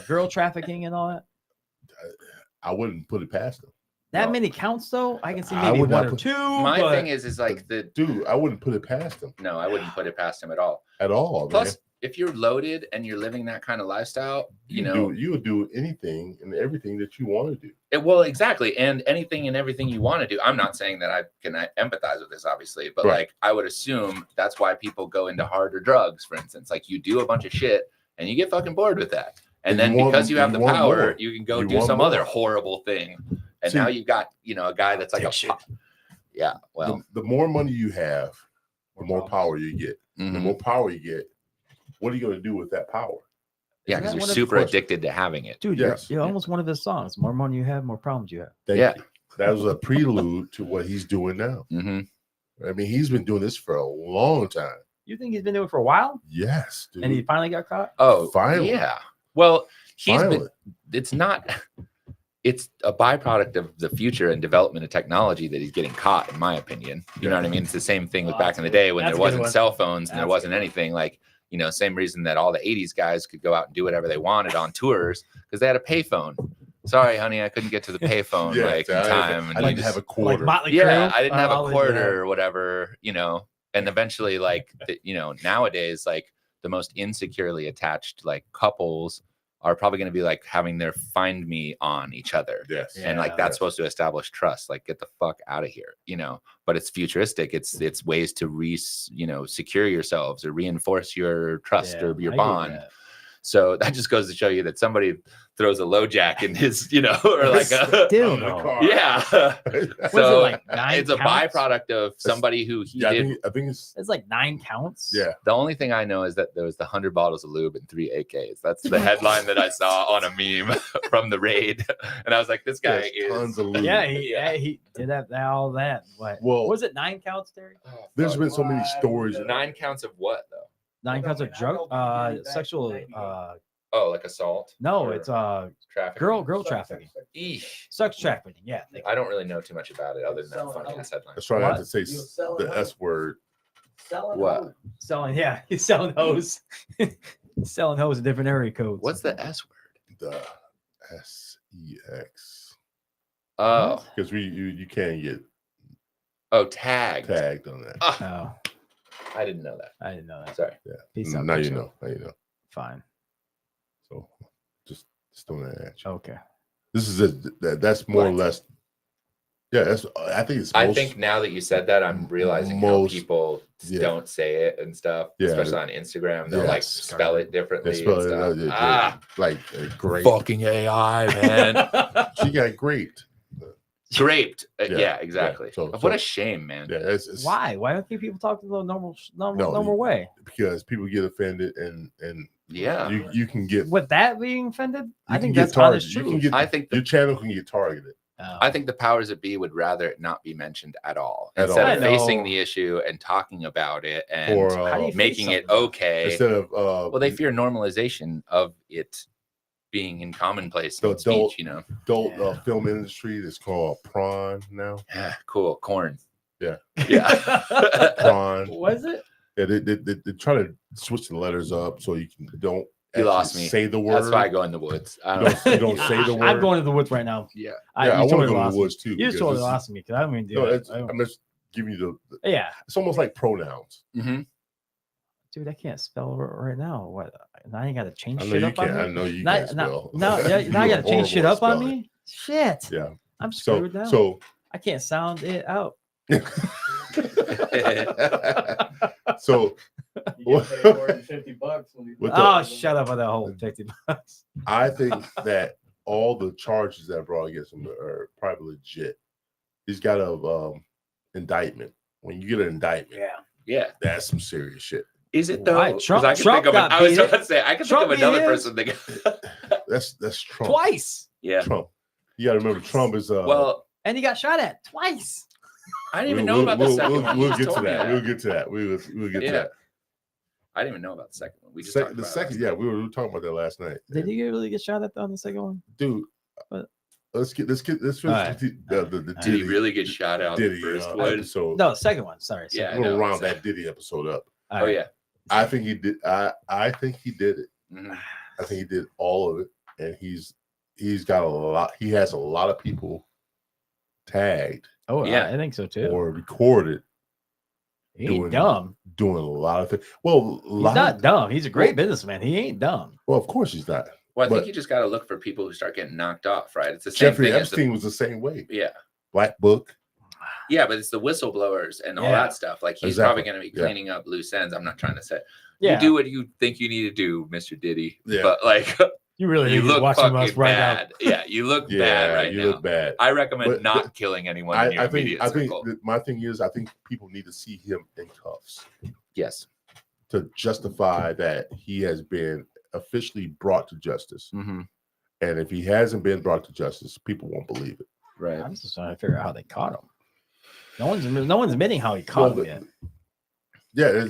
girl trafficking and all that. I wouldn't put it past him. That many counts though? I can see maybe one or two. My thing is like dude. I wouldn't put it past him. No, I wouldn't put it past him at all. At all. Plus, man. If you're loaded and you're living that kind of lifestyle, you would do anything and everything that you want to do. Well, exactly. And anything and everything you want to do. I'm not saying that I can empathize with this, obviously, but like I would assume that's why people go into harder drugs, for instance. Like you do a bunch of shit and you get fucking bored with that. And then because you have the power, you can go do some other horrible thing. And now you've got, a guy that's like yeah. Well, the more money you have, the more power you get. Mm-hmm. The more power you get, what are you going to do with that power? Yeah, because you're super addicted to having it. Dude, you're almost one of his songs. More money you have, more problems you have. Thank you. That was a prelude to what he's doing now. Mm-hmm. I mean, he's been doing this for a long time. You think he's been doing it for a while? Yes, dude. And he finally got caught? Oh, finally. Yeah. Well, it's a byproduct of the future and development of technology that he's getting caught, in my opinion. You know what I mean? It's the same thing with back in the day when there wasn't cell phones and there wasn't anything like, same reason that all the 80s guys could go out and do whatever they wanted on tours because they had a payphone. Sorry, honey, I couldn't get to the payphone in time. I didn't have a quarter. I didn't have a quarter or whatever, and eventually nowadays, like the most insecurely attached like couples are probably going to be like having their find me on each other. Yes. And like that's supposed to establish trust, like get the fuck out of here, you know. But it's futuristic. It's ways to secure yourselves or reinforce your trust or your bond. So that just goes to show you that somebody throws a low jack in his, you know, or like a yeah. Was it like 9 it's a counts? byproduct of somebody who he did. I think it's like 9 counts. Yeah. The only thing I know is that there was the 100 bottles of lube and 3 AKs. That's the headline that I saw on a meme from the raid, and I was like, this guy is tons of lube. Yeah, he did all that. What? Well, was it 9 counts, Terry? There's been so many stories. 9 counts of what though? 9 counts of drug, sexual. Like assault. No, it's trafficking. Girl trafficking. Sex trafficking. Yeah. I don't really know too much about it other than that funny ass headline. I was trying not to say the S word. What? Selling? Yeah, he's selling hose. Selling hose in different area codes. What's the S word? The SEX. Oh, because you can't get tagged on that. Oh, I didn't know that. I didn't know that. Sorry. Yeah. Peace out, Now you Bishop. know. Now you know. Fine. So just throwing that at you. Okay. This is that's more or less. Yeah, that's. I think it's. I think now that you said that, I'm realizing how people don't say it and stuff. Yeah. Especially on Instagram, they'll like spell it differently. They spell and stuff. like great. Fucking AI, man. She got graped. Draped. Yeah, exactly. So, what a shame, man. Yeah, it's, why? Why don't people talk to the normal way? Because people get offended and yeah, you can get with that being offended. I think that's honest truth. I think your channel can get targeted. I think the powers that be would rather it not be mentioned at all. Instead of facing the issue and talking about it and making it okay. Instead of well, they fear normalization of it being in commonplace speech, you know. Adult film industry is called prawn now. Yeah, cool. Corn. Yeah. Yeah. Prawn. Was it? Yeah, they try to switch the letters up so you don't You lost me. Say the word. That's why I go in the woods. You don't say the word. I'm going to the woods right now. Yeah. I want to go to the woods too. You just totally lost me because I don't even do it. I'm just giving you the. Yeah. It's almost like pronouns. Mm-hmm. Dude, I can't spell right now. What? Now I got to change I know shit you up on can't. me. I know you can't spell. Now I got to change shit up on me. Shit. Yeah. I'm screwed now. So I can't sound it out. So you get paid more than $50 when you shut up with that whole $50. I think that all the charges that are brought against him are probably legit. He's got a indictment. When you get an indictment, yeah, that's some serious shit. Is it though? Right. Trump I can think of another his. person that got that's Trump. Twice. Yeah. Trump. You gotta remember Trump is and he got shot at twice. I didn't even know about the second one. We'll get to that. We'll get to that. We'll get to that. I didn't even know about the second one. We just talked about the second. Yeah, we were talking about that last night. Did he really get shot at on the second one? Dude, let's finish the Did he really get shot out Diddy, the first episode? No, the second one. Sorry. Yeah, I'm gonna round that Diddy episode up. Oh yeah. I think he did. I think he did it. Mm-hmm. I think he did all of it, and he's got a lot. He has a lot of people tagged. Oh yeah, I think so too. Or recorded. He ain't dumb. Doing a lot of things. Well, he's not dumb. He's a great businessman. He ain't dumb. Well, of course he's not. Well, I think you just got to look for people who start getting knocked off, right? It's the same Jeffrey thing. Epstein was the same way. Yeah. Black Book. Yeah, but it's the whistleblowers and all that stuff. Like he's probably going to be cleaning up loose ends. I'm not trying to say. You do what you think you need to do, Mr. Diddy. Yeah. But like you look watching fucking bad. Yeah, you look bad right now. You look bad. I recommend not killing anyone in your immediate circle. I think my thing is I think people need to see him in cuffs. Yes. To justify that he has been officially brought to justice. Mm-hmm. And if he hasn't been brought to justice, people won't believe it. Right. I'm just trying to figure out how they caught him. No one's admitting how he caught him yet. Yeah.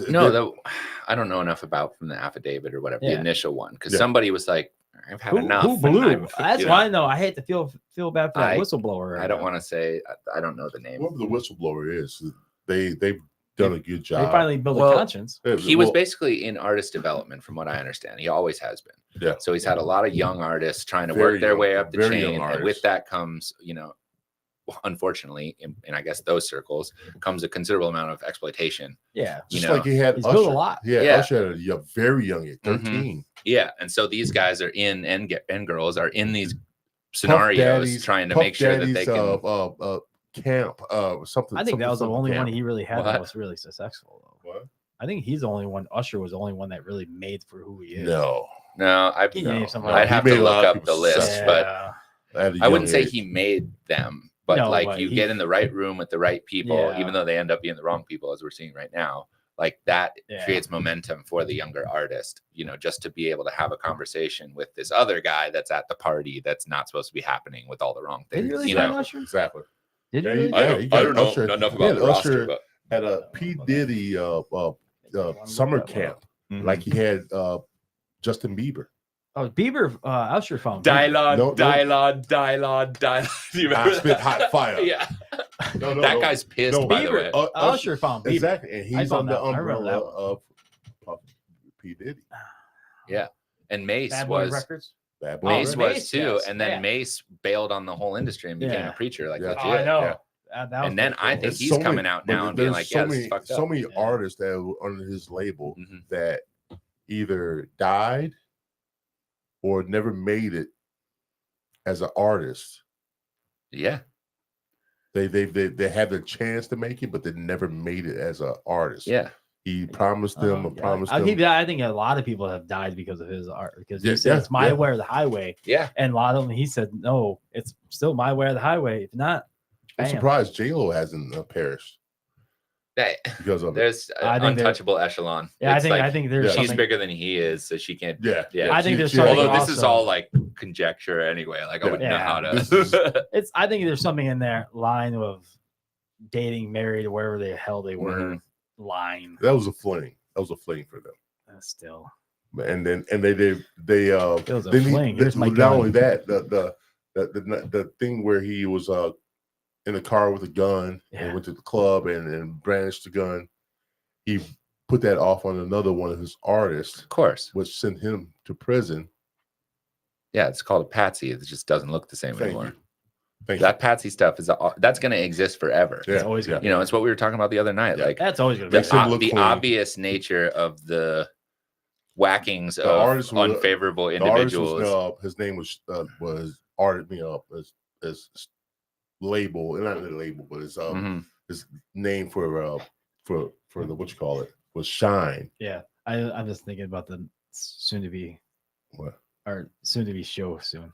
I don't know enough about from the affidavit or whatever, the initial one, because Yeah. somebody was like, I've had enough. Who blew? That's why I know. I hate to feel bad for that whistleblower. I don't want to say. I don't know the name. Whoever the whistleblower is, they've done a good job. They finally built a conscience. He was basically in artist development, from what I understand. He always has been. Yeah. So he's had a lot of young artists trying to work their way up the chain, and with that comes, unfortunately, in I guess those circles, comes a considerable amount of exploitation. Yeah, just like he had he's Usher. built a lot. Yeah, Yeah. Usher at a very young age, 13. Yeah, and so these guys are in and girls are in these scenarios trying to make sure that they can camp something. I think that was the only one camp. he really had What? that was really successful though. What? I think he's the only one. Usher was the only one that really made for who he is. No, Can you name somebody I'd else? have He to made a lot look of up people the list, suck. but at a I wouldn't young say age. he made them, but No, like but you he- get in the right room with the right people, Yeah. even though they end up being the wrong people, as we're seeing right now. Like that Yeah. creates momentum for the younger artist, just to be able to have a conversation with this other guy that's at the party that's not supposed to be happening with all the wrong Did things. he really you sign know, Usher? Exactly. Did he Yeah, really? he- I Yeah, don't, got I don't know Usher. enough He about had the roster, Usher but at a P Diddy summer camp, like he had Justin Bieber. Oh, Bieber, Usher found Bieber. Dylon, No. Dylon. Do you remember I spit hot fire. Yeah, No, that guy's pissed. No, by the Bieber. way, Usher found Bieber. Exactly, and I he's found on the that one. I remember umbrella that one. of P Diddy. yeah, and Mace Bad Boy was. Records. Bad boy. Mace Mace, was too, yes. and then Yeah. Mace bailed on the whole industry and became Yeah. a preacher. Like, Yeah. legit. Oh, I know. Yeah. That was And then pretty I cool. think There's he's so coming many- out but now and being there's like, so "Yeah, this many, is fucked so up." many Yeah. artists that were under his label Mhm. that either died or never made it as an artist. Yeah, They had the chance to make it, but they never made it as an artist. yeah. He promised them, promised I'll them. give you that. I think a lot of people have died because of his art. Because he Yeah, said it's my yeah. way or the highway, Yeah, and a lot of them he said no, it's still my way or the highway. If not, I'm bam. surprised J-Lo hasn't perished because of it. There's I an think there- untouchable echelon. Yeah, It's I think there's Yeah. she's something. bigger than he is, so she can't. Yeah, Yeah. I think there's she- something Although this is also- all like conjecture anyway. Like I wouldn't know Yeah. how This to. is- I think there's something in there line of dating, married, wherever the hell they were. Mhm. Line that was a fling. That was a fling for them. still. And then they It was a then he- fling. Here's my not gun. only that, the thing where he was in a car with a gun Yeah. and went to the club and brandished the gun. He put that off on another one of his artists, Of course. which sent him to prison. Yeah, it's called a patsy. It just doesn't look the same Thank anymore. you. Thank That patsy stuff that's going to exist forever. you. It's Yeah, always yeah. gonna You know, it's what we were talking about the other night. Yeah. Like That's always gonna the, be. Makes him look the clean. obvious nature of the whackings The of artist was- unfavorable The artist individuals. was, his name was art as label, not the label, but his Mhm. his name for the what you call it was Shine. Yeah, I'm just thinking about the soon to be What? show soon.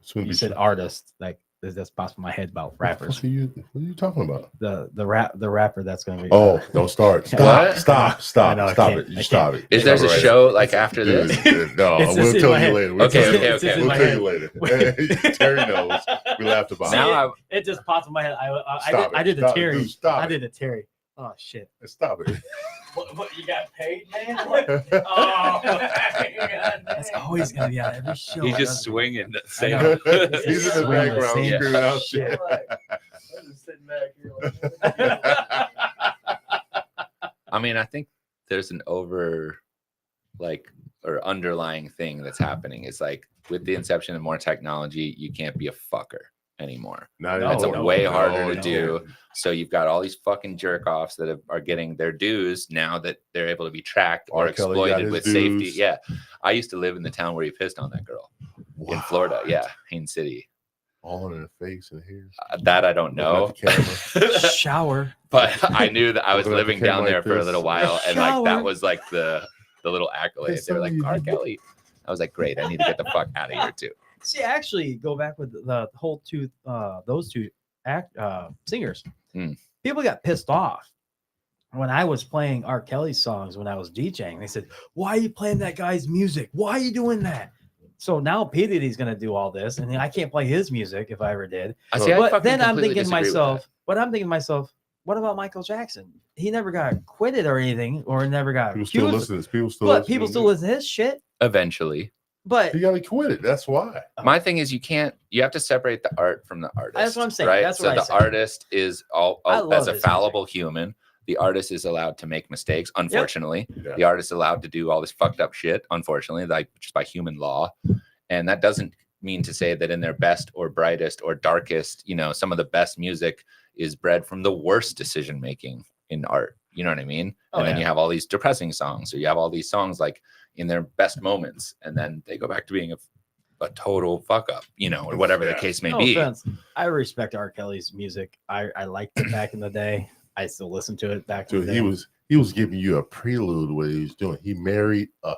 Soon to You be said Shine. artist, like this pops in my head about rappers. What are you talking about? The rapper that's gonna be. Oh, don't start. Stop. What? Stop. I know, I Stop can't. it. You I stop can't. it. Is there a Stop it right show now. like after Dude, this? no, It's just we'll in tell my you head. later. We'll Okay, tell you okay, later. It's just in We'll my tell head. you later. Terry knows. We laughed about Now it. I, It just popped in my head. Stop I it. did the Stop it. Terry. Dude, stop I it. did the Terry. Oh shit! Stop it. What you got paid, man? What? Oh, That's always gonna be on every show. he's I just love swinging the I same. know. He's in the Swing the background same screaming out shit. shit. I'm just sitting back here like, I mean, I think there's an underlying thing that's happening. It's like with the inception of more technology, you can't be a fucker anymore. Not No, It's anymore. way no, harder to no. do. So you've got all these fucking jerk offs that are getting their dues now that they're able to be tracked or R. Kelly got exploited his with dues. safety. Yeah. I used to live in the town where he pissed on that girl in Florida. What? Yeah. Haines City. All in the face and here. That I don't know. Looking at the camera. Shower. But I knew that I was Looking at the living down camera there like for a this. little while. And like Shower. that was like the little accolade. They were like, somebody- R. Kelly. I was like, great. I need to get the fuck out of here too. See, actually, go back with the whole those two singers. Mm. People got pissed off when I was playing R. Kelly songs when I was DJing. They said, "Why are you playing that guy's music? Why are you doing that?" So now P Diddy's gonna do all this, and I can't play his music if I ever did. I see. I But fucking then I'm completely thinking to disagree with myself, what about Michael Jackson? He never got acquitted or anything, or never got People still accused. listen. People still But listen. people still listen to his shit. that. Eventually. But He got acquitted. That's why. My thing is you have to separate the art from the artist. That's what I'm saying. Right. That's so what I the said. artist is all I as love a his fallible human. The artist is allowed to make mistakes, unfortunately. Yeah. The artist is allowed to do all this fucked up shit, unfortunately, like just by human law. And that doesn't mean to say that in their best or brightest or darkest, you know, some of the best music is bred from the worst decision making in art. You know what I mean? And then you have all these depressing songs, or you have all these songs like in their best moments, and then they go back to being a total fuck up, you know, or whatever the case may No be. offense. I respect R. Kelly's music. I liked it back in the day. I still listen to it back in the day. He was giving you a prelude what he was doing. He married a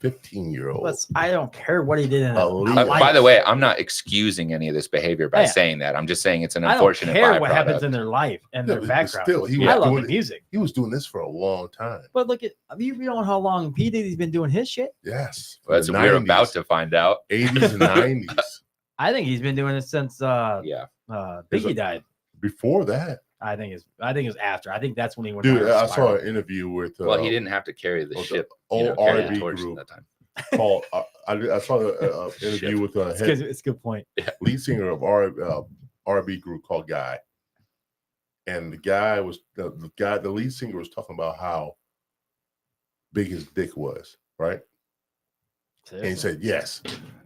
15-year-old. I don't care what he did in By the way, I'm not excusing any of this behavior by saying that. I'm just saying it's an unfortunate. I don't care what happens in their life and their background. Still, I love the music. He was doing this for a long time. But look at you know how long P. Diddy's been doing his shit. Yes, that's what we're about to find out. 80s and 90s. I think he's been doing it since Biggie died. Before that, I think it's after. I think that's when he went. Dude, I saw an interview with. Well, he didn't have to carry the ship. Old R&B group at that time. Called. I saw an interview with a head. It's a good point. Lead singer of R&B group called Guy, and the guy was the lead singer was talking about how big his dick was, right? And he said, "Yes,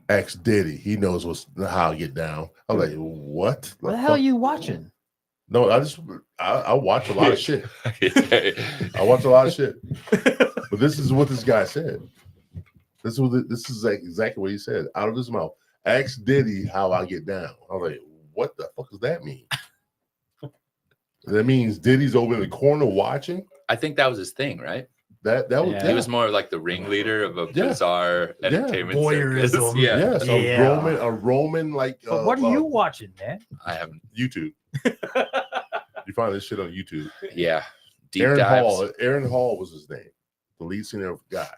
X Diddy, he knows how to get down." I was like, "What? What the hell are you watching?" No, I watch a lot of shit. I watch a lot of shit. But this is what this guy said. This is exactly what he said out of his mouth. Ask Diddy how I get down. I was like, what the fuck does that mean? That means Diddy's over in the corner watching. I think that was his thing, right? That was he was more like the ringleader of a bizarre entertainment voyeurism. Yes, a Roman like. But what are you watching, man? I haven't. YouTube. You find this shit on YouTube. Yeah. Aaron Hall was his name, the lead singer of Guy.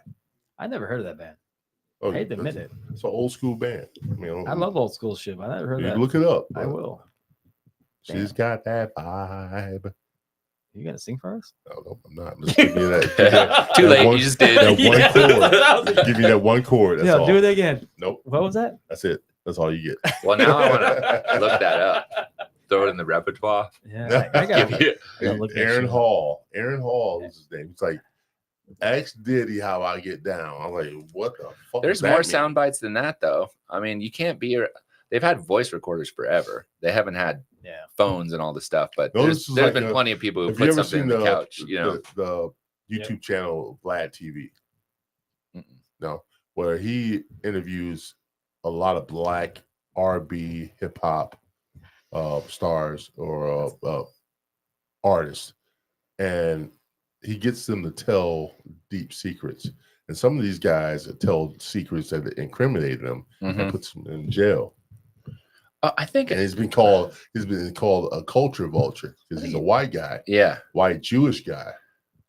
I never heard of that band. Oh, I hate to admit it. It's an old school band. I love old school shit, but I never heard that. Look it up. I will. She's got that vibe. You gonna sing for us? No, I'm not. Just give me that. Too late. You just did. That one chord. Give me that one chord. That's all. Do it again. Nope. What was that? That's it. That's all you get. Well, now I want to look that up. Throw it in the repertoire. Yeah, I got Aaron Hall. Aaron Hall is his name. It's like, ask Diddy how I get down. I'm like, what the fuck? There's more sound bites than that, though. I mean, you can't be. They've had voice recorders forever. They haven't had phones and all this stuff. But there's been plenty of people who put something on the couch. You know, the YouTube channel Vlad TV. No, where he interviews a lot of black R&B hip hop stars or artists, and he gets them to tell deep secrets. And some of these guys tell secrets that incriminate them and puts them in jail. I think, and he's been called a culture vulture because he's a white guy, white Jewish guy.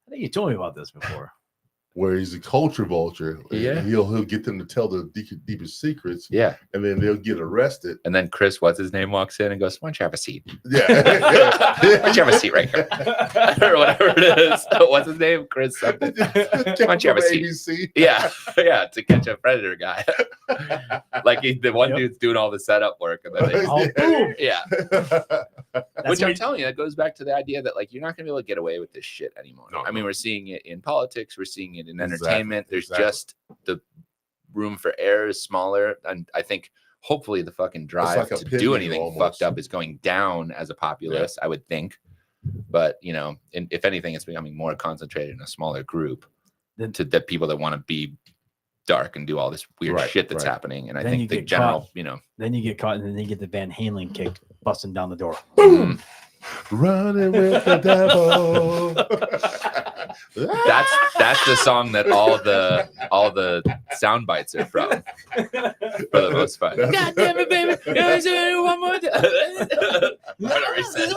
I think you told me about this before. Where he's a culture vulture, he'll get them to tell the deepest secrets, and then they'll get arrested. And then Chris, what's his name, walks in and goes, "Why don't you have a seat? Yeah, why don't you have a seat right here, or whatever it is? What's his name, Chris? Something. Why don't you have a seat? ABC. Yeah, to catch a predator guy. Like the one dude's doing all the setup work, and then boom, Which I'm telling you, that goes back to the idea that like you're not gonna be able to get away with this shit anymore. I mean, we're seeing it in politics, we're seeing it in entertainment. There's just the room for error is smaller, and I think hopefully the fucking drive to do anything fucked up is going down as a populace. I would think, but you know, if anything, it's becoming more concentrated in a smaller group to the people that want to be dark and do all this weird shit that's happening. And I think the general, then you get caught, and then you get the Van Halen kick busting down the door. Boom. Running with the devil. That's the song that all the sound bites are from, for the most part. God damn it, baby! One more time. Whatever he says.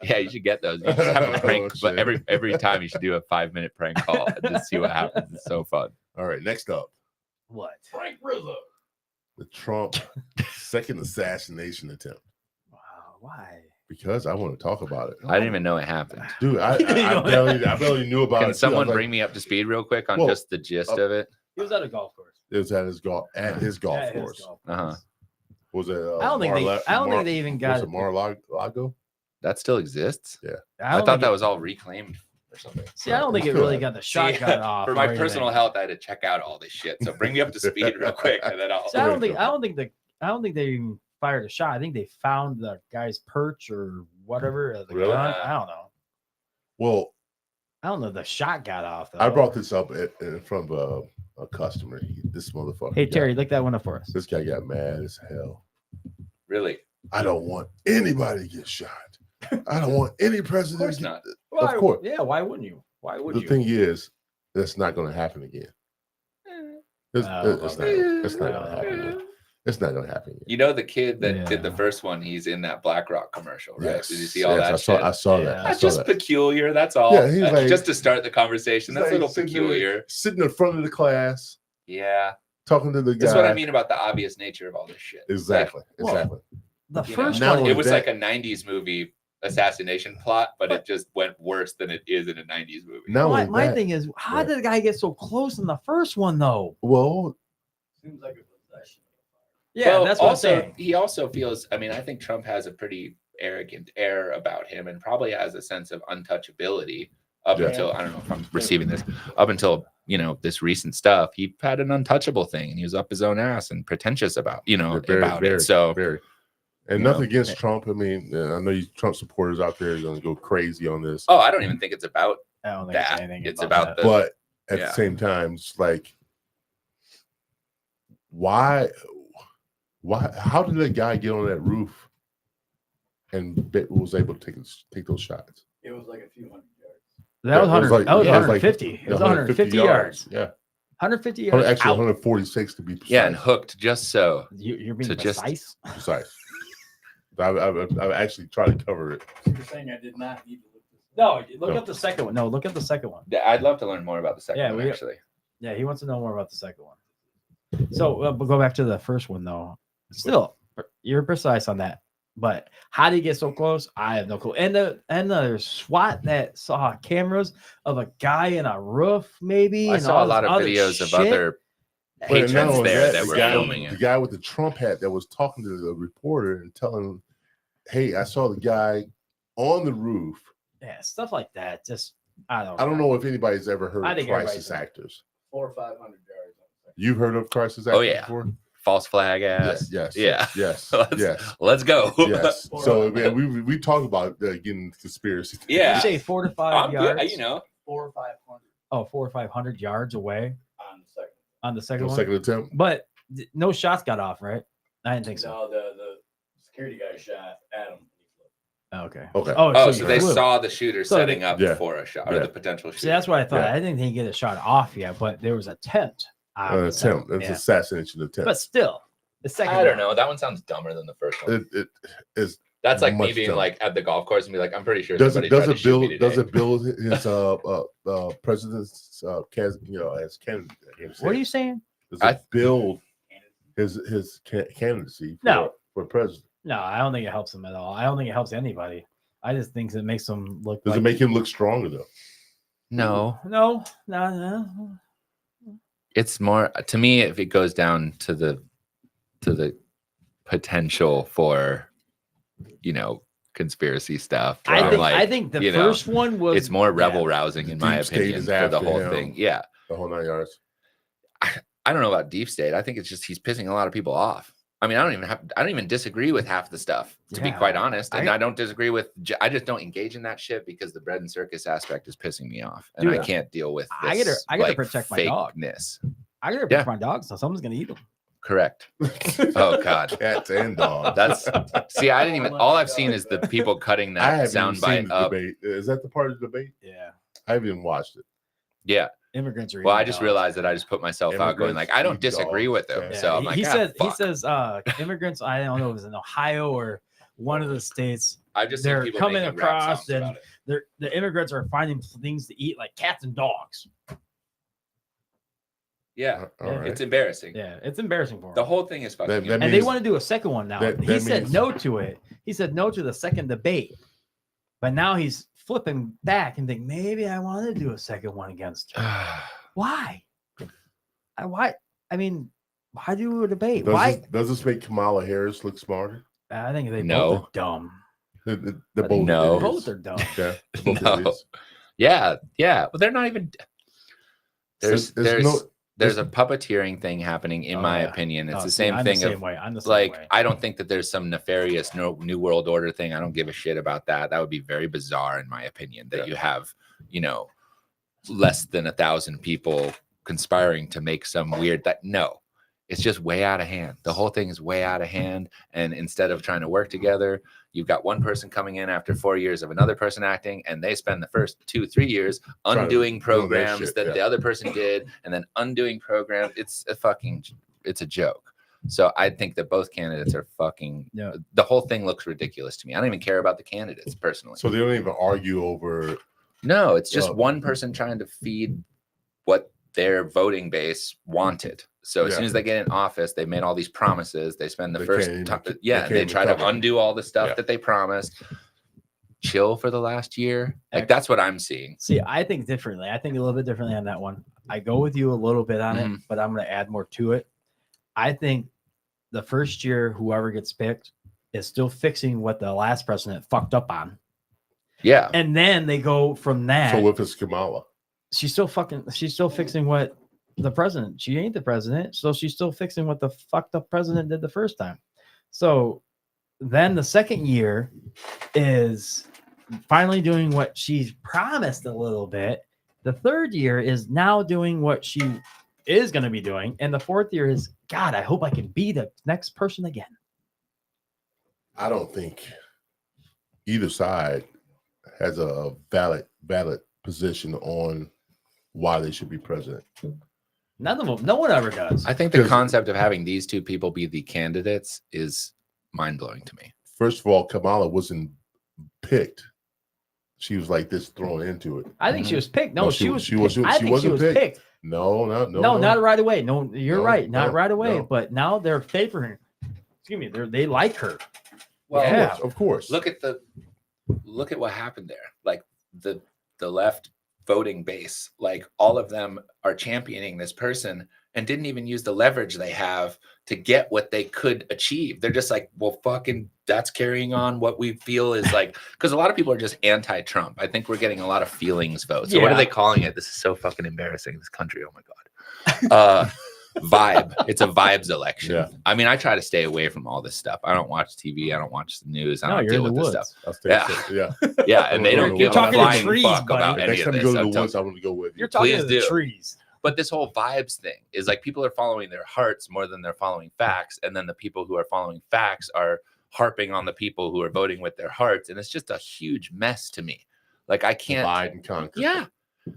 Yeah, you should get those. You should have a prank, but every time you should do a 5-minute prank call and just see what happens. It's so fun. All right, next up. What? Frank Rizzo. The Trump second assassination attempt. Wow, why? Because I want to talk about it. I didn't even know it happened. Dude, I barely knew about it. Can someone bring me up to speed real quick on just the gist of it? He was at a golf course. It was at his golf course. Was it? I don't think they even got it. Mar-a-Lago? That still exists? Yeah. I thought that was all reclaimed. or something. See, I don't think it Still really have- got the shot got off. For or my anything. personal health, I had to check out all this shit. So bring me up to speed real quick, and then I'll. See, I don't think they even fired a shot. I think they found the guy's perch or whatever. Of the Really? gun. I don't know. Well, I don't know. The shot got off. Though. I brought this up in front of a customer. This motherfucker. Hey got- Terry, look that one up for us. This guy got mad as hell. Really? I don't want anybody to get shot. I don't want any president. course to get, not. Why- Of course. Yeah. Why wouldn't you? Why would The you? thing is, that's not going to happen again. It's not going to happen again. It's not going to happen again. You know the kid that did the Yeah. first one? He's in that BlackRock commercial, right? Yes, Did you see all yes, that? I saw Yeah. that. I That's saw just that. peculiar. That's all. Yeah, he's like- just to start the conversation. He's That's a like little sitting there- peculiar. Sitting in front of the class, Yeah, talking to the guy. that's what I mean about the obvious nature of all this shit. Exactly. Well, Exactly. The You know, first now one. It was that- like a '90s movie assassination plot, but it just went worse than it is in a '90s movie. Not My, only my that, thing is, how Right. did the guy get so close in the first one though? well, Seems like a possession. Yeah, Well, that's what also, I'm saying. he also feels. I mean, I think Trump has a pretty arrogant air about him, and probably has a sense of untouchability up Yeah. until I don't know if I'm receiving this. Up until this recent stuff, he had an untouchable thing, and he was up his own ass and pretentious about about it. So very. And you know, nothing against Trump. I mean, I know you Trump supporters out there are going to go crazy on this, I don't even think it's about I don't think that. it's anything. It's about that. the but at yeah. the same time, it's like, why? How did that guy get on that roof and was able to take those shots? It was like a few hundred yards. That was It was 100. like- that was it was like 150. It was 150 yards. Yeah, 150 yards. actually out. 146 to be precise. and hooked just so. You're being to just- precise. Precise. I've actually tried to cover it. So you're saying I did not need to look this up? No, look No. up the second one. No, look up the second one. I'd love to learn more about the second Yeah, one. we- Actually, Yeah, he wants to know more about the second one. So, but go back to the first one though. Still, you're precise on that. But how did he get so close? I have no clue. And the SWAT that saw cameras of a guy in a roof, maybe. I and saw all a lot this of other videos of shit. other But patrons not only there that the were guy- filming The it. guy with the Trump hat that was talking to the reporter and telling him, "Hey, I saw the guy on the roof." Yeah, stuff like that. Just I don't. I don't know if anybody's ever heard I of think crisis everybody's heard. actors. 400 or 500 yards. On the second. You've heard of crisis Oh, actors yeah. before? False flag ass. Yes. Yeah. Yes. Let's- yes. Let's go. Yes. So man, we talk about getting conspiracy. Yeah. You say 4 to 5 I'm yards. good. 400 or 500 Oh, 400 or 500 yards away on the second. on the second No one. second attempt. But no shots got off, right? I didn't think so. No, the security guy shot at him. Oh, okay. Okay. Oh, you so they flew. saw the shooter So setting they- up Yeah. for a shot, or Yeah. the potential shooter. See, that's what I thought. Yeah. I didn't think he get a shot off yet, but there was an attempt. on An the second attempt. one, It's yeah. assassination attempt. But still, the second. I don't one- know. That one sounds dumber than the first one. It is. That's like me much being dumber. like at the golf course and be like, I'm pretty sure Does somebody it tried to shoot me today. does it build his president's as candidate? What are you saying? Does it build his candidacy No. for president? No, I don't think it helps him at all. I don't think it helps anybody. I just think it makes him look. Does like, it make him look stronger though? No, No, no. it's more to me if it goes down to the potential for conspiracy stuff. where I'm I think the you know, first one was. it's more yeah. rebel rousing in my Deep state opinion is for the after whole him. thing. Yeah, The whole 9 yards. I don't know about deep state. I think it's just he's pissing a lot of people off. I mean, I don't even disagree with half the stuff, to be Yeah. quite honest. And I- I don't disagree with. I just don't engage in that shit because the bread and circus aspect is pissing me off, and Dude, I can't deal with. I gotta- This, I gotta like, protect my dog. fakeness. I gotta Yeah. pick my dog, so someone's gonna eat him. Correct. Oh God. Cats and dogs. That's see. I didn't even. All I've seen is the people cutting I that haven't even seen soundbite the up. debate. Is that the part of the debate? Yeah, I haven't even watched it. Yeah. immigrants are. Well, I eating just dogs. realized that I just put myself out going like, I don't Immigrants eat disagree with dogs. them. Yeah. So I'm he, like, he "Ah, says he fuck." says immigrants. I don't know if it was in Ohio or one of the states. I've just seen they're people coming making rap across songs and about it. the immigrants are finding things to eat like cats and dogs. Yeah, All right. it's embarrassing. Yeah, it's embarrassing for them. The whole thing is fucking. That embarrassing. and they means- want to do a second one now. that He said means- no to it. He said no to the second debate, but now he's flipping back and think maybe I want to do a second one against Trump. Why? Why? I mean, why do a debate? Why? Does this make Kamala Harris look smarter? I think they No. both are dumb. The I think both No. both are dumb. Yeah, both No. idiots. Yeah. Well, they're not even. There's a puppeteering thing happening, in my opinion. It's the same thing. I'm the same like, way. I don't think that there's some nefarious New World Order thing. I don't give a shit about that. That would be very bizarre, in my opinion, that you have, less than 1,000 people conspiring to make some weird no. It's just way out of hand. The whole thing is way out of hand. And instead of trying to work together, you've got one person coming in after 4 years of another person acting, and they spend the first 2-3 years undoing programs that the other person did, and then undoing programs. It's a joke. So I think that both candidates are fucking. The whole thing looks ridiculous to me. I don't even care about the candidates personally. So they don't even argue over. No, it's just one person trying to feed what their voting base wanted. So as soon as they get in office, they've made all these promises. They spend the first time, they try to undo all the stuff that they promised. Chill for the last year. Like, that's what I'm seeing. See, I think differently. I think a little bit differently on that one. I go with you a little bit on it, but I'm going to add more to it. I think the first year, whoever gets picked is still fixing what the last president fucked up on. Yeah. And then they go from that. So if it's Kamala, she's still fixing what the president. She ain't the president, so she's still fixing what the fucked up president did the first time. So then the second year is finally doing what she's promised a little bit. The third year is now doing what she is going to be doing, and the fourth year is, God, I hope I can be the next person again. I don't think either side has a valid position on why they should be president. None of them. No one ever does. I think the concept of having these two people be the candidates is mind-blowing to me. First of all, Kamala wasn't picked. She was like this thrown into it. I think she was picked. No, she was picked. No, not right away. No, you're right. Not right away. But now they're favoring. Excuse me. They like her. Well, of course. Look at what happened there. Like the left voting base, like all of them are championing this person and didn't even use the leverage they have to get what they could achieve. They're just like, well, fucking, that's carrying on what we feel is like, because a lot of people are just anti-Trump. I think we're getting a lot of feelings votes. So what are they calling it? This is so fucking embarrassing, this country. Oh my God. Vibe. It's a vibes election. Yeah. I mean, I try to stay away from all this stuff. I don't watch TV. I don't watch the news. I don't deal with this stuff. Yeah. And they don't give a flying fuck about any of this. Next time you go to the woods, I want to go with you. You're talking to the trees. But this whole vibes thing is like people are following their hearts more than they're following facts. And then the people who are following facts are harping on the people who are voting with their hearts. And it's just a huge mess to me. Like, I can't. Divide and conquer. Yeah.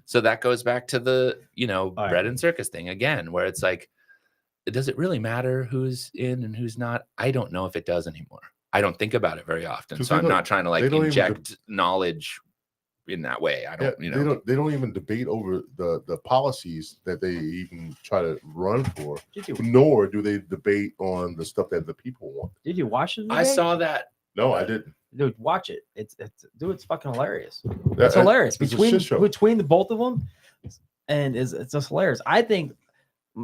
So that goes back to the, bread and circus thing again, where it's like, does it really matter who's in and who's not? I don't know if it does anymore. I don't think about it very often. So I'm not trying to inject knowledge in that way. I don't, They don't even debate over the policies that they even try to run for, nor do they debate on the stuff that the people want. Did you watch it? I saw that. No, I didn't. Dude, watch it. It's fucking hilarious. It's hilarious between the both of them, and it's just hilarious. I think.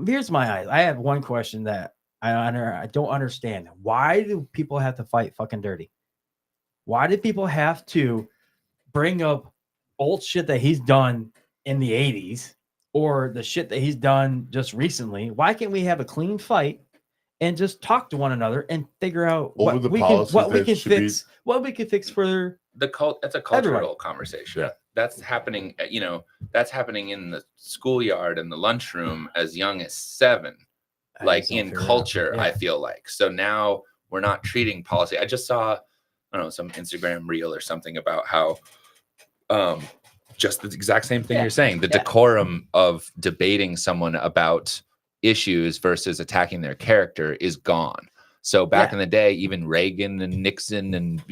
Here's my eyes. I have one question that I don't understand. Why do people have to fight fucking dirty? Why do people have to bring up old shit that he's done in the 80s or the shit that he's done just recently? Why can't we have a clean fight and just talk to one another and figure out what we can fix for the cult? That's a cultural everybody. Conversation. Yeah. That's happening, that's happening in the schoolyard and the lunchroom as young as 7, like in culture, I feel like. So now we're not treating policy. I just saw, I don't know, some Instagram reel or something about how just the exact same thing you're saying, the decorum of debating someone about issues versus attacking their character is gone. So back in the day, even Reagan and Nixon and,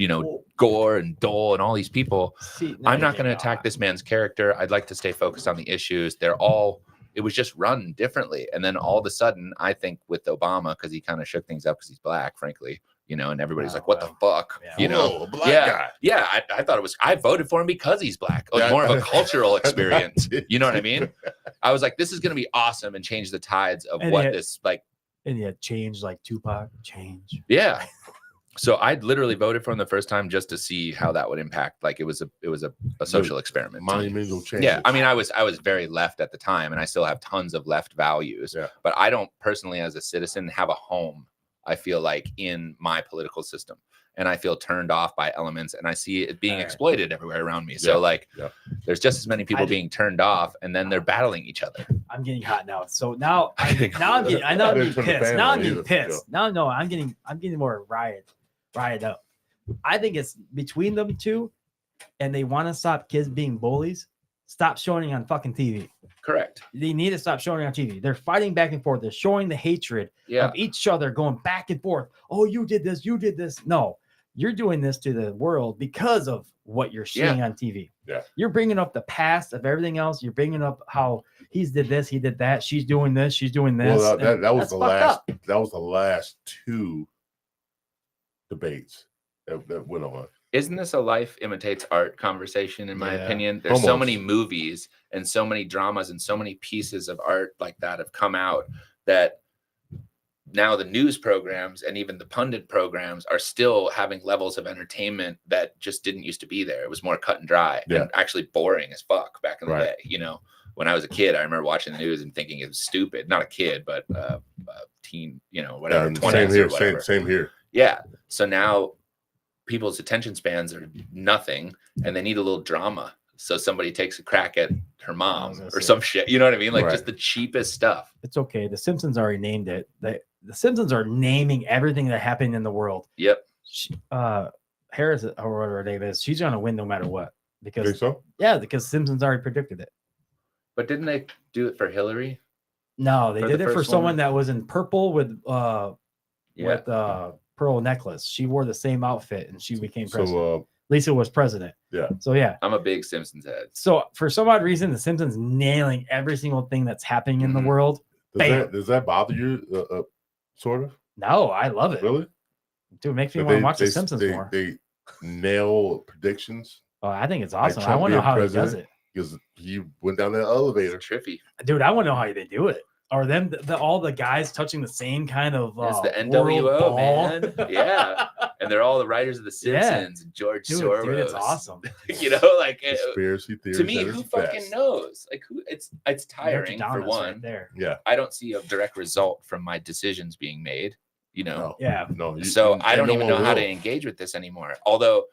Gore and Dole and all these people, I'm not going to attack this man's character. I'd like to stay focused on the issues. It was just run differently. And then all of a sudden, I think with Obama, because he kind of shook things up because he's black, frankly, and everybody's like, what the fuck? Black guy. Yeah. I thought I voted for him because he's black. Like more of a cultural experience. You know what I mean? I was like, this is going to be awesome and change the tides of this like. And he had changed like Tupac, change. Yeah. So I'd literally voted for him the first time just to see how that would impact. Like it was a social experiment. to me. Monumental change. Yeah, I mean, I was very left at the time, and I still have tons of left values. Yeah. But I don't personally, as a citizen, have a home. I feel like in my political system, and I feel turned off by elements, and I see it being exploited everywhere around me. So like, there's just as many people being turned off, and then they're battling each other. I'm getting hot now. So now I'm getting pissed. Now I'm getting pissed. No, I'm getting more riot up. I think it's between them two, and they want to stop kids being bullies. Stop showing on fucking TV. Correct. They need to stop showing on TV. They're fighting back and forth. They're showing the hatred of each other, going back and forth. Oh, you did this. You did this. No, you're doing this to the world because of what you're seeing on TV. Yeah. You're bringing up the past of everything else. You're bringing up how he's did this, he did that. She's doing this. She's doing this. Well, that was that's the fucked last. up. That was the last two debates that went on. Isn't this a life imitates art conversation, in my opinion? There's Almost. so many movies and so many dramas and so many pieces of art like that have come out that now the news programs and even the pundit programs are still having levels of entertainment that just didn't used to be there. It was more cut and dry and actually boring as fuck back in the day. You know, when I was a kid, I remember watching the news and thinking it was stupid. Not a kid, but teen, you know, whatever. 20s or whatever. Same here. Yeah. So now people's attention spans are nothing and they need a little drama. So somebody takes a crack at her mom or some shit. You know what I mean? Like just the cheapest stuff. It's okay. The Simpsons already named it. The Simpsons are naming everything that happened in the world. Yep. Harris, or whatever her name is, she's going to win no matter what. Because Think so? Yeah, because Simpsons already predicted it. But didn't they do it for Hillary? No, they For did the it for first someone one? that was in purple with pearl necklace. She wore the same outfit and she became president. So Lisa was president. yeah. So yeah. I'm a big Simpsons head. So for some odd reason, the Simpsons nailing every single thing that's happening in the world. Does that bother you? Sort of. No, I love it. Really? Dude, it makes me want to watch the Simpsons more. They nail predictions. Oh, I think it's awesome. I Trump want to know being how he president. does it. Because he went down that elevator. It's trippy. Dude, I want to know how they do it. Are them all the guys touching the same kind of It's the world NWO, ball? man. Yeah. And they're all the writers of the Simpsons, and George Soros. Dude, it's awesome. You know, like Conspiracy theories. to me, at who its fucking best. knows? Like who? It's tiring for one. Right there. Yeah. I don't see a direct result from my decisions being made. You know. No. Yeah. No. So I don't no even one know how will. to engage with this anymore. Although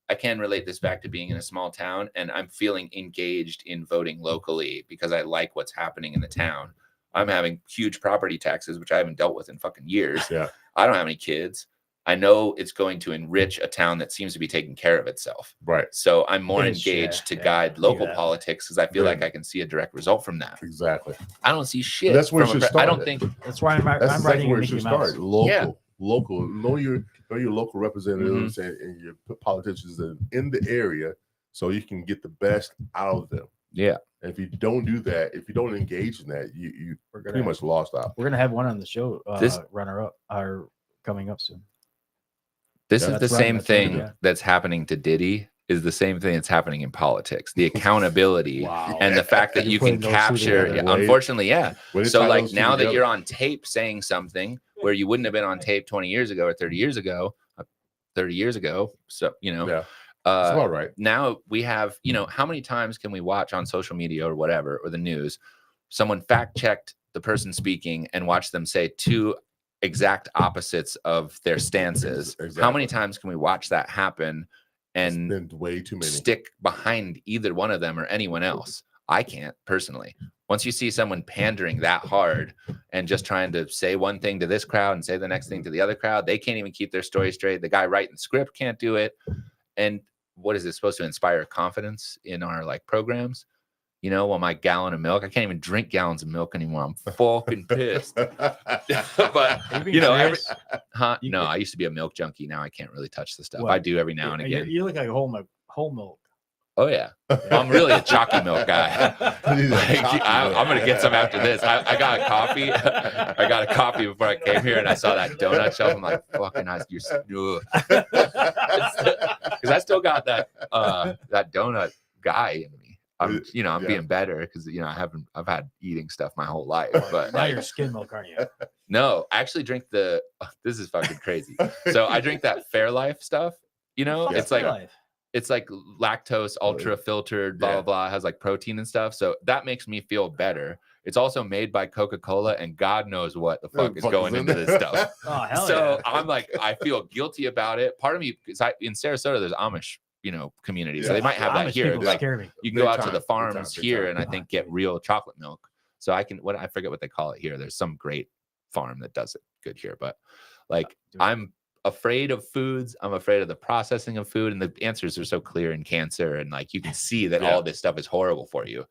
I can relate this back to being in a small town, and I'm feeling engaged in voting locally because I like what's happening in the town. I'm having huge property taxes, which I haven't dealt with in fucking years. Yeah. I don't have any kids. I know it's going to enrich a town that seems to be taking care of itself. Right. So I'm more Enrich, engaged to yeah, guide local yeah. politics because I feel like I can see a direct result from that. Exactly. I don't see shit. That's where it from should I don't start. think That's why I'm That's writing exactly where it Mickey should Mouse. start. Local. Yeah. Local. Know your local representatives and your politicians in the area, so you can get the best out of them. Yeah. And if you don't do that, if you don't engage in that, you We're pretty gonna much lost out. we're gonna have one on the show. This- Runner up are coming up soon. This Yeah, is the that's right, same that's right, thing yeah. that's happening to Diddy is the same thing that's happening in politics. The accountability and the fact that You you can putting those two capture, together. Wait. unfortunately, yeah. When they So tie like those two now that together- you're on tape saying something where you wouldn't have been on tape 20 years ago or 30 years ago, 30 years ago. So, you know, yeah, it's about right. now we have, you know, how many times can we watch on social media or whatever, or the news, someone fact checked the person speaking and watch them say two exact opposites of their stances. How Exactly. many times can we watch that happen and Then way too many. stick behind either one of them or anyone else? I can't personally. Once you see someone pandering that hard and just trying to say one thing to this crowd and say the next thing to the other crowd, they can't even keep their story straight. The guy writing the script can't do it. And what is it supposed to inspire confidence in our like programs? You know, well, my gallon of milk, I can't even drink gallons of milk anymore. I'm fucking pissed. But you know, no, I used to be a milk junkie. Now I can't really touch the stuff. What? I do every now and again. You look like whole milk. Oh yeah, I'm really a chalky milk guy. He's a Like, chalky I'm milk. gonna get some after this. I got a coffee. I got a coffee before I came here, and I saw that donut shelf. I'm like, fucking, you're because I still got that that donut guy in me. I'm Yeah. being better because I've had eating stuff my whole life, but Now like, you're skim milk, aren't you? no, I actually drink this is fucking crazy. So I drink that Fairlife stuff. Fuck It's is like Fairlife? it's like lactose, ultra filtered, blah, blah, blah. It has like protein and stuff. So that makes me feel better. It's also made by Coca-Cola, and God knows what the fuck is going into this stuff. Oh, hell So yeah. I'm like, I feel guilty about it. Part of me, because in Sarasota, there's Amish, community. So they might have that Amish here. people Like, scare me. you can go Big out to time, the big farms time, big here time. and I think get real chocolate milk. So I forget what they call it here. There's some great farm that does it good here. But like, I'm afraid of foods. I'm afraid of the processing of food. And the answers are so clear in cancer. And like, you can see that all this stuff is horrible for you.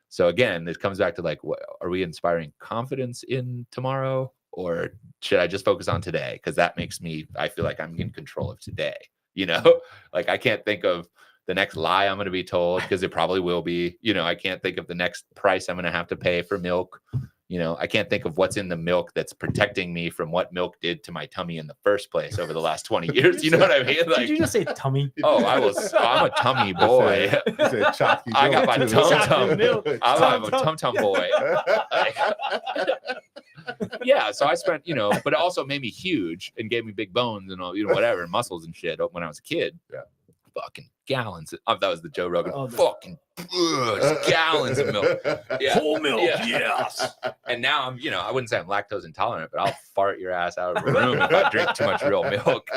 So again, it comes back to like, are we inspiring confidence in tomorrow, or should I just focus on today? Because that makes I feel like I'm in control of today. Like I can't think of the next lie I'm going to be told, because it probably will be. I can't think of the next price I'm going to have to pay for milk. I can't think of what's in the milk that's protecting me from what milk did to my tummy in the first place over the last 20 years. You know what I mean? Like, Did you just say tummy? oh, I'm a tummy boy. You said chalky I got my milk, too. tum-tum. milk. I'm a tum-tum boy. Yeah, so I spent, but it also made me huge and gave me big bones and all, whatever, and muscles and shit when I was a kid. Yeah. Fucking gallons. That was the Joe Rogan. Oh, Fucking just gallons of milk. Yeah. Whole milk, Yeah. yes. And now I'm, I wouldn't say I'm lactose intolerant, but I'll fart your ass out of a room if I drink too much real milk.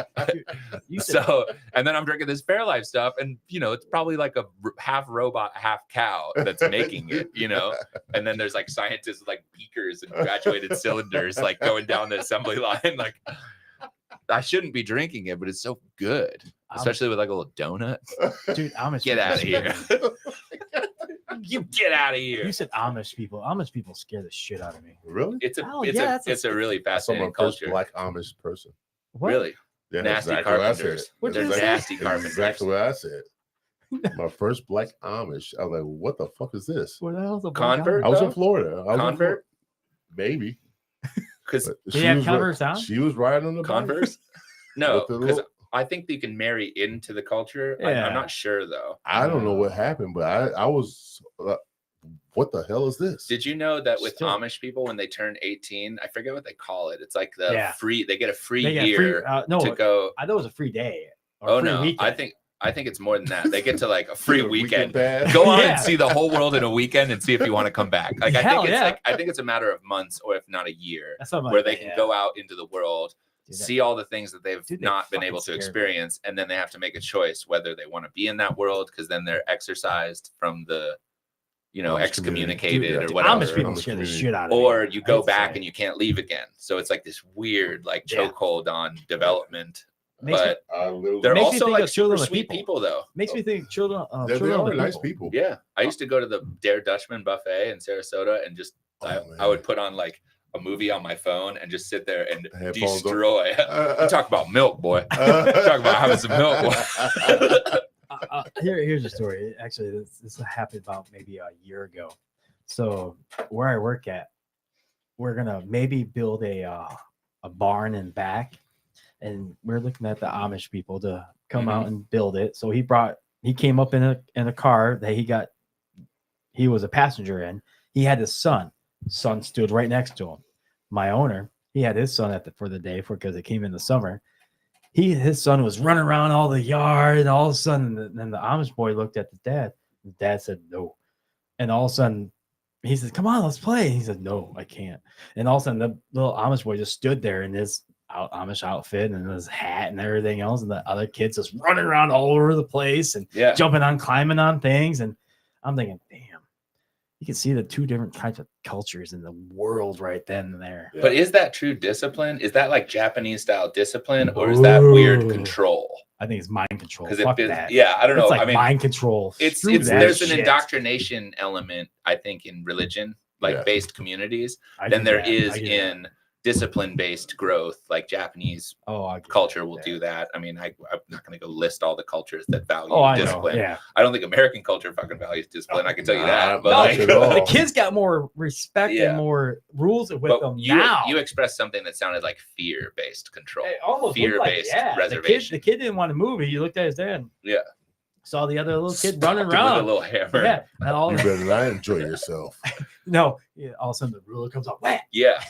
So, and then I'm drinking this Fairlife stuff, and it's probably like a half robot, half cow that's making it, And then there's like scientists with like beakers and graduated cylinders, like going down the assembly line. Like, I shouldn't be drinking it, but it's so good, especially with like a little donut. Dude, Amish Get people out of scare here. me. You get out of here. You said Amish people. Amish people scare the shit out of me. Really? It's a Oh, it's yeah, a it's a really I saw my fascinating first culture. black Amish person. What? Really Yeah, nasty exactly what I carpenters. said. What'd They're you say? nasty That's carpenters. exactly what I said. My first black Amish. I was like, what the fuck is this? What the hell's a black Convert? Amish? I was in Though? Florida. I was in Florida. Convert? Maybe. Because But Did he have was Converse on? She was riding on the bike. Converse? No, With the because little- I think you can marry into the culture. Yeah. I'm not sure though. I don't know what happened, but I was what the hell is this? Did you know that with Still- Amish people, when they turn 18, I forget what they call it. It's like the Yeah. free. They get a free They get year no, to go. I thought it was a free day. Or Oh free no, weekend. I think it's more than that. They get to like a free weekend. pass? Go on Yeah. and see the whole world in a weekend and see if you want to come back. Like Hell yeah. I think it's a matter of months, or if not a year, That's something where like they that, can yeah. go out into the world, Dude, that- see all the things that they've Dude, they not been fucking able to scare me. experience, and then they have to make a choice whether they want to be in that world, because then they're exorcised from the Amish excommunicated community. or Dude, whatever. Amish people Amish scare the community. shit out of me. Or you I go hate to back say and it. you can't leave again. So it's like this weird like Yeah. chokehold on development. Makes me- But I literally- they're Makes me also think like of Children super of sweet People. people though. Makes me think children. they children are of nice people. people. Yeah, I used to go to the Dare Dutchman buffet in Sarasota and just I man. would put on like a movie on my phone and just sit there and Headphones on. destroy. You talk about milk, boy. Talk about having some milk, boy. Here's a story. Actually, this happened about maybe a year ago. So where I work at, we're gonna maybe build a barn in back, and we're looking at the Amish people to come out and build it. So he came up in a car that he was a passenger in. He had his son. Son stood right next to him. My owner, he had his son for the day because it came in the summer. His son was running around all the yard, and all of a sudden, then the Amish boy looked at the dad. The dad said no, and all of a sudden, he said, "Come on, let's play." And he said, "No, I can't." And all of a sudden, the little Amish boy just stood there in his Amish outfit and his hat and everything else, and the other kids just running around all over the place and Yeah. jumping on, climbing on things. And I'm thinking, damn, you can see the two different types of cultures in the world right then and there. But is that true discipline? Is that like Japanese style discipline, or is that weird Ooh. control? I think it's mind control. Because Fuck that. yeah, I don't know. It's like I mean, mind control. it's Screw that there's an shit. indoctrination element, I think, in religion, like Yeah. based communities, I than get there that. is I get in discipline-based growth, like Japanese I get culture that. will do that. I mean, I'm not going to go list all the cultures that value Oh, I know. discipline. Yeah. I don't think American culture fucking values discipline. I can tell you Nah, that. But not like, at all. The kids got more respect Yeah. and more rules with but them you now. you expressed something that sounded like fear-based control. It almost looked fear-based like, yeah, reservation. The kid didn't want to move. He looked at his dad. Yeah. saw the other little kid running Stopped him with a around. little hammer. Yeah, and all You better not enjoy yourself. no, yeah, all of a sudden the ruler comes out. Wham! Yeah.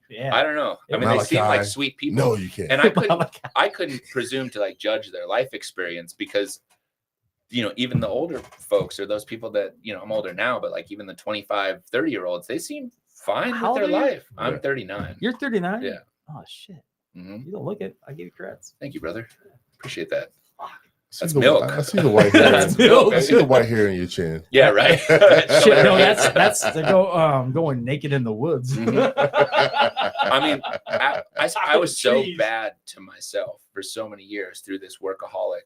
Yeah, I don't know. I mean, Malachi. they seem like sweet people. No, you can't. And I couldn't presume to like judge their life experience because, you know, even the older folks or those people that, you know, I'm older now, but like even the 25, 30-year-olds, they seem fine How with their old are you? life. I'm 39. You're 39. Yeah. Oh shit. Mhm. You don't look it. I give you credits. Thank you, brother. Appreciate that. That's the, milk. I see the white hair. That's milk. I see the white hair in your chin. Yeah, right. Shit, no, that's to go going naked in the woods. Mhm. I mean, I was so bad to myself for so many years through this workaholic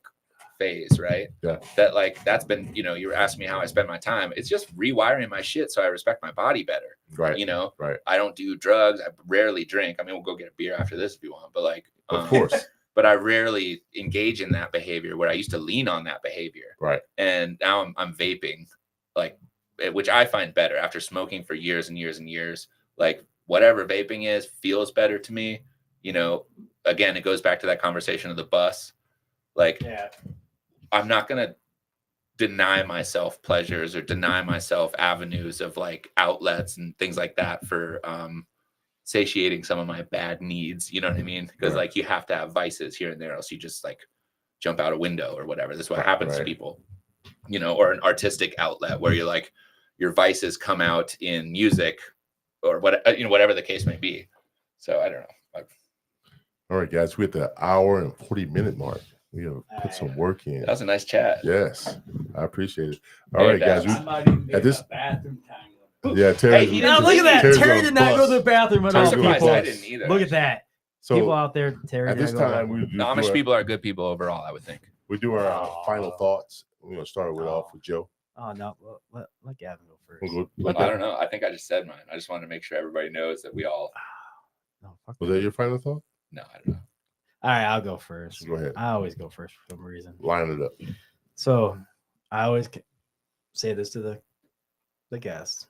phase, right? Yeah. That like that's been, you know, you were asking me how I spend my time. It's just rewiring my shit so I respect my body better. Right. You know, right. I don't do drugs. I rarely drink. I mean, we'll go get a beer after this if you want, but like, Of course. But I rarely engage in that behavior where I used to lean on that behavior. Right. And now I'm vaping, like, which I find better after smoking for years and years and years. Like whatever vaping is feels better to me. You know, again, it goes back to that conversation of the bus. Like, I'm not going to deny myself pleasures or deny myself avenues of like outlets and things like that for, satiating some of my bad needs, you know what I mean? Because like you have to have vices here and there, else you just like jump out a window or whatever. That's what happens to people, you know, or an artistic outlet where you're like your vices come out in music or what, you know, whatever the case may be. So I don't know. All right, guys, we're at the hour and 40-minute mark. We have put some work in. That was a nice chat. Yes, I appreciate it. All right, guys. I might even be at this bathroom time. Yeah, Terry. Hey, Now look at that. Terry's Terry on did not bus. go to the bathroom at I'm all. surprised People. I didn't either. Look at that. So People out there, Terry. at this time, we No, Amish people are good people overall, I would think. we do our final thoughts. We're gonna start with off with Joe. Oh no, let Gavin go first. We'll I don't know. I think I just said mine. I just wanted to make sure everybody knows that we all. No, fuck Was that your final thought? No, I don't know. All right, I'll go first. Go ahead. I always go first for some reason. Line it up. So I always say this to the guests.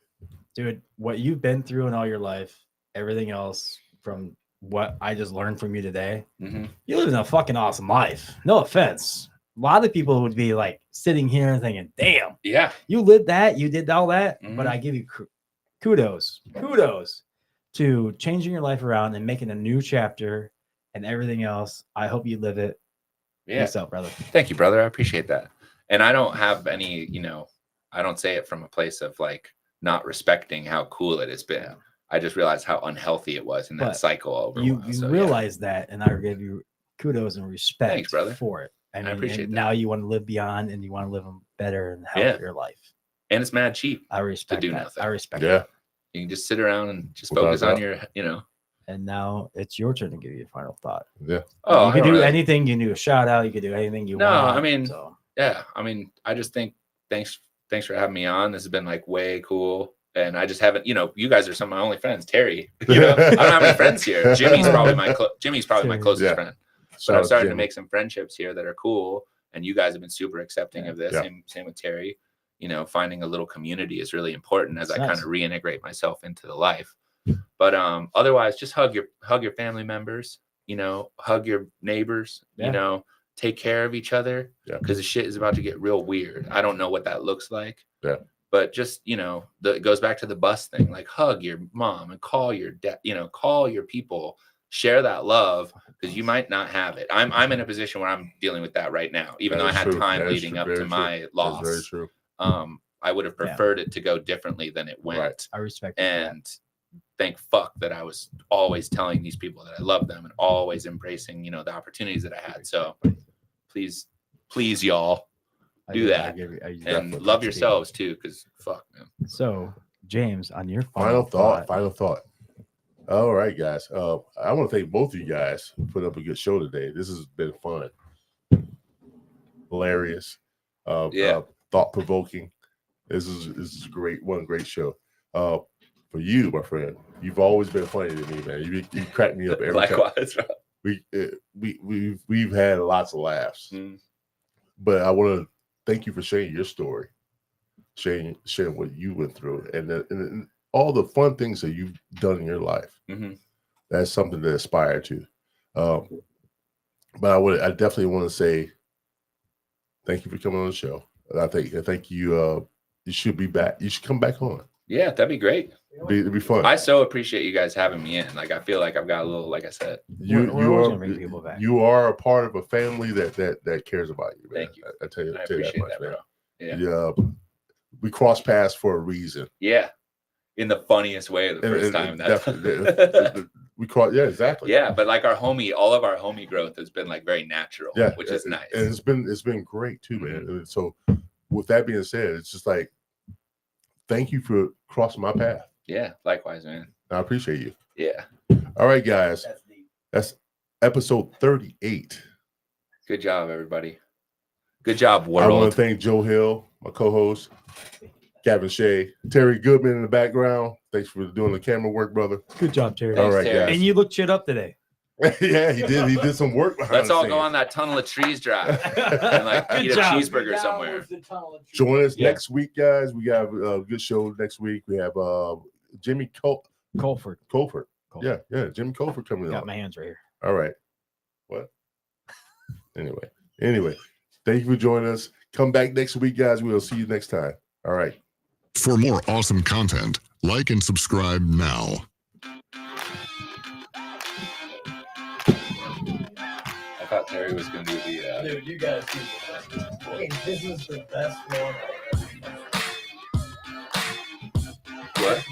Dude, what you've been through in all your life, everything else from what I just learned from you today, you live in a fucking awesome life. No offense. A lot of people would be like sitting here and thinking, damn, yeah, you lived that, you did all that. Mhm. But I give you kudos to changing your life around and making a new chapter and everything else. I hope you live it. yeah. Peace out, brother. Thank you, brother. I appreciate that. And I don't have any, you know, I don't say it from a place of like not respecting how cool it has been. I just realized how unhealthy it was in that But cycle over. You realize that, and I give you kudos and respect Thanks, brother. for it. I appreciate and that. now you want to live beyond and you want to live a better and healthier life. And it's mad cheap. I respect do that. nothing. I respect Yeah. that. You can just sit around and just Without focus on doubt. your, you know. And now it's your turn to give you a final thought. Yeah. Oh, you I can don't do really- anything. You can do a shout out. You can do anything you No, want. I mean, so. Yeah, I mean, I just think thanks for having me on. This has been like way cool. And I just haven't, you know, you guys are some of my only friends. Terry, you know, I don't have any friends here. Jimmy's probably my closest Yeah. friend. But Shout I'm out starting to Jimmy. make some friendships here that are cool. And you guys have been super accepting of this. Yeah. Same with Terry. You know, finding a little community is really important as I Nice. kind of reintegrate myself into the life. But otherwise, just hug your family members. You know, hug your neighbors. Yeah. You know, take care of each other. Yeah. Because the shit is about to get real weird. I don't know what that looks like. Yeah. But just, you know, it goes back to the bus thing. Like hug your mom and call your dad. You know, call your people. Share that love because you might not have it. I'm in a position where I'm dealing with that right now, even That though I is had true. time That is leading true. up Very to true. my loss. That's very true. I would have preferred it to go differently than it went. Right. I respect that. And thank fuck that I was always telling these people that I love them and always embracing, you know, the opportunities that I had. So please, y'all do that. And Definitely. love yourselves too, because fuck, man. So, James, on your Final thought. All right, guys. I want to thank both of you guys for putting up a good show today. This has been fun, hilarious, thought provoking. This is great. One great show. For you, my friend, you've always been funny to me, man. You crack me up every time. Likewise. We've had lots of laughs, but I want to thank you for sharing your story, sharing what you went through, and all the fun things that you've done in your life. That's something to aspire to. But I definitely want to say thank you for coming on the show. I think you you should be back. You should come back on. Yeah, that'd be great. It'd be fun. I so appreciate you guys having me in. Like, I feel like I've got a little, like I said. We're always gonna bring people back. You are a part of a family that cares about you. Man. Thank you. I tell you, I tell you appreciate that much, that, man. bro. Yeah. We cross paths for a reason. Yeah. In the funniest way the first time. Definitely. We cross. Yeah, exactly. Yeah, but like all of our homie growth has been like very natural, which is nice. And it's been great too, man. Mm-hmm. So with that being said, it's just like, thank you for crossing my path. Yeah, likewise, man. I appreciate you. Yeah. All right, guys. That's episode 38. Good job, everybody. Good job, I world. want to thank Joe Hill, my co-host, Gavin Shea, Terry Goodman in the background. Thanks for doing the camera work, brother. Good job, Terry. All right, Terry. guys. And you looked shit up today. Yeah, he did. He did some work behind Let's the all scenes. go on that tunnel of trees drive and like Good eat a job. cheeseburger somewhere. Join us Yeah. next week, guys. We got a good show next week. We have Jimmy Colford. Colford. Yeah, Jimmy Colford coming Got on. my hands right here. All right. What? Anyway, thank you for joining us. Come back next week, guys. We'll see you next time. All right. For more awesome content, like and subscribe now. I thought Terry was going to do the. Dude, you guys keep it. This is the best one. What?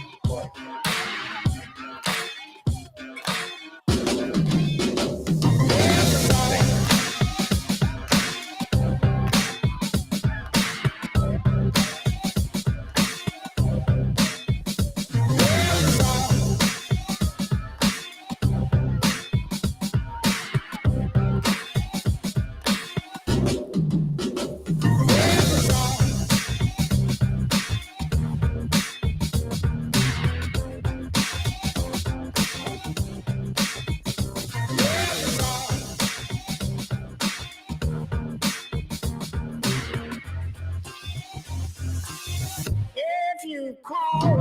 If you call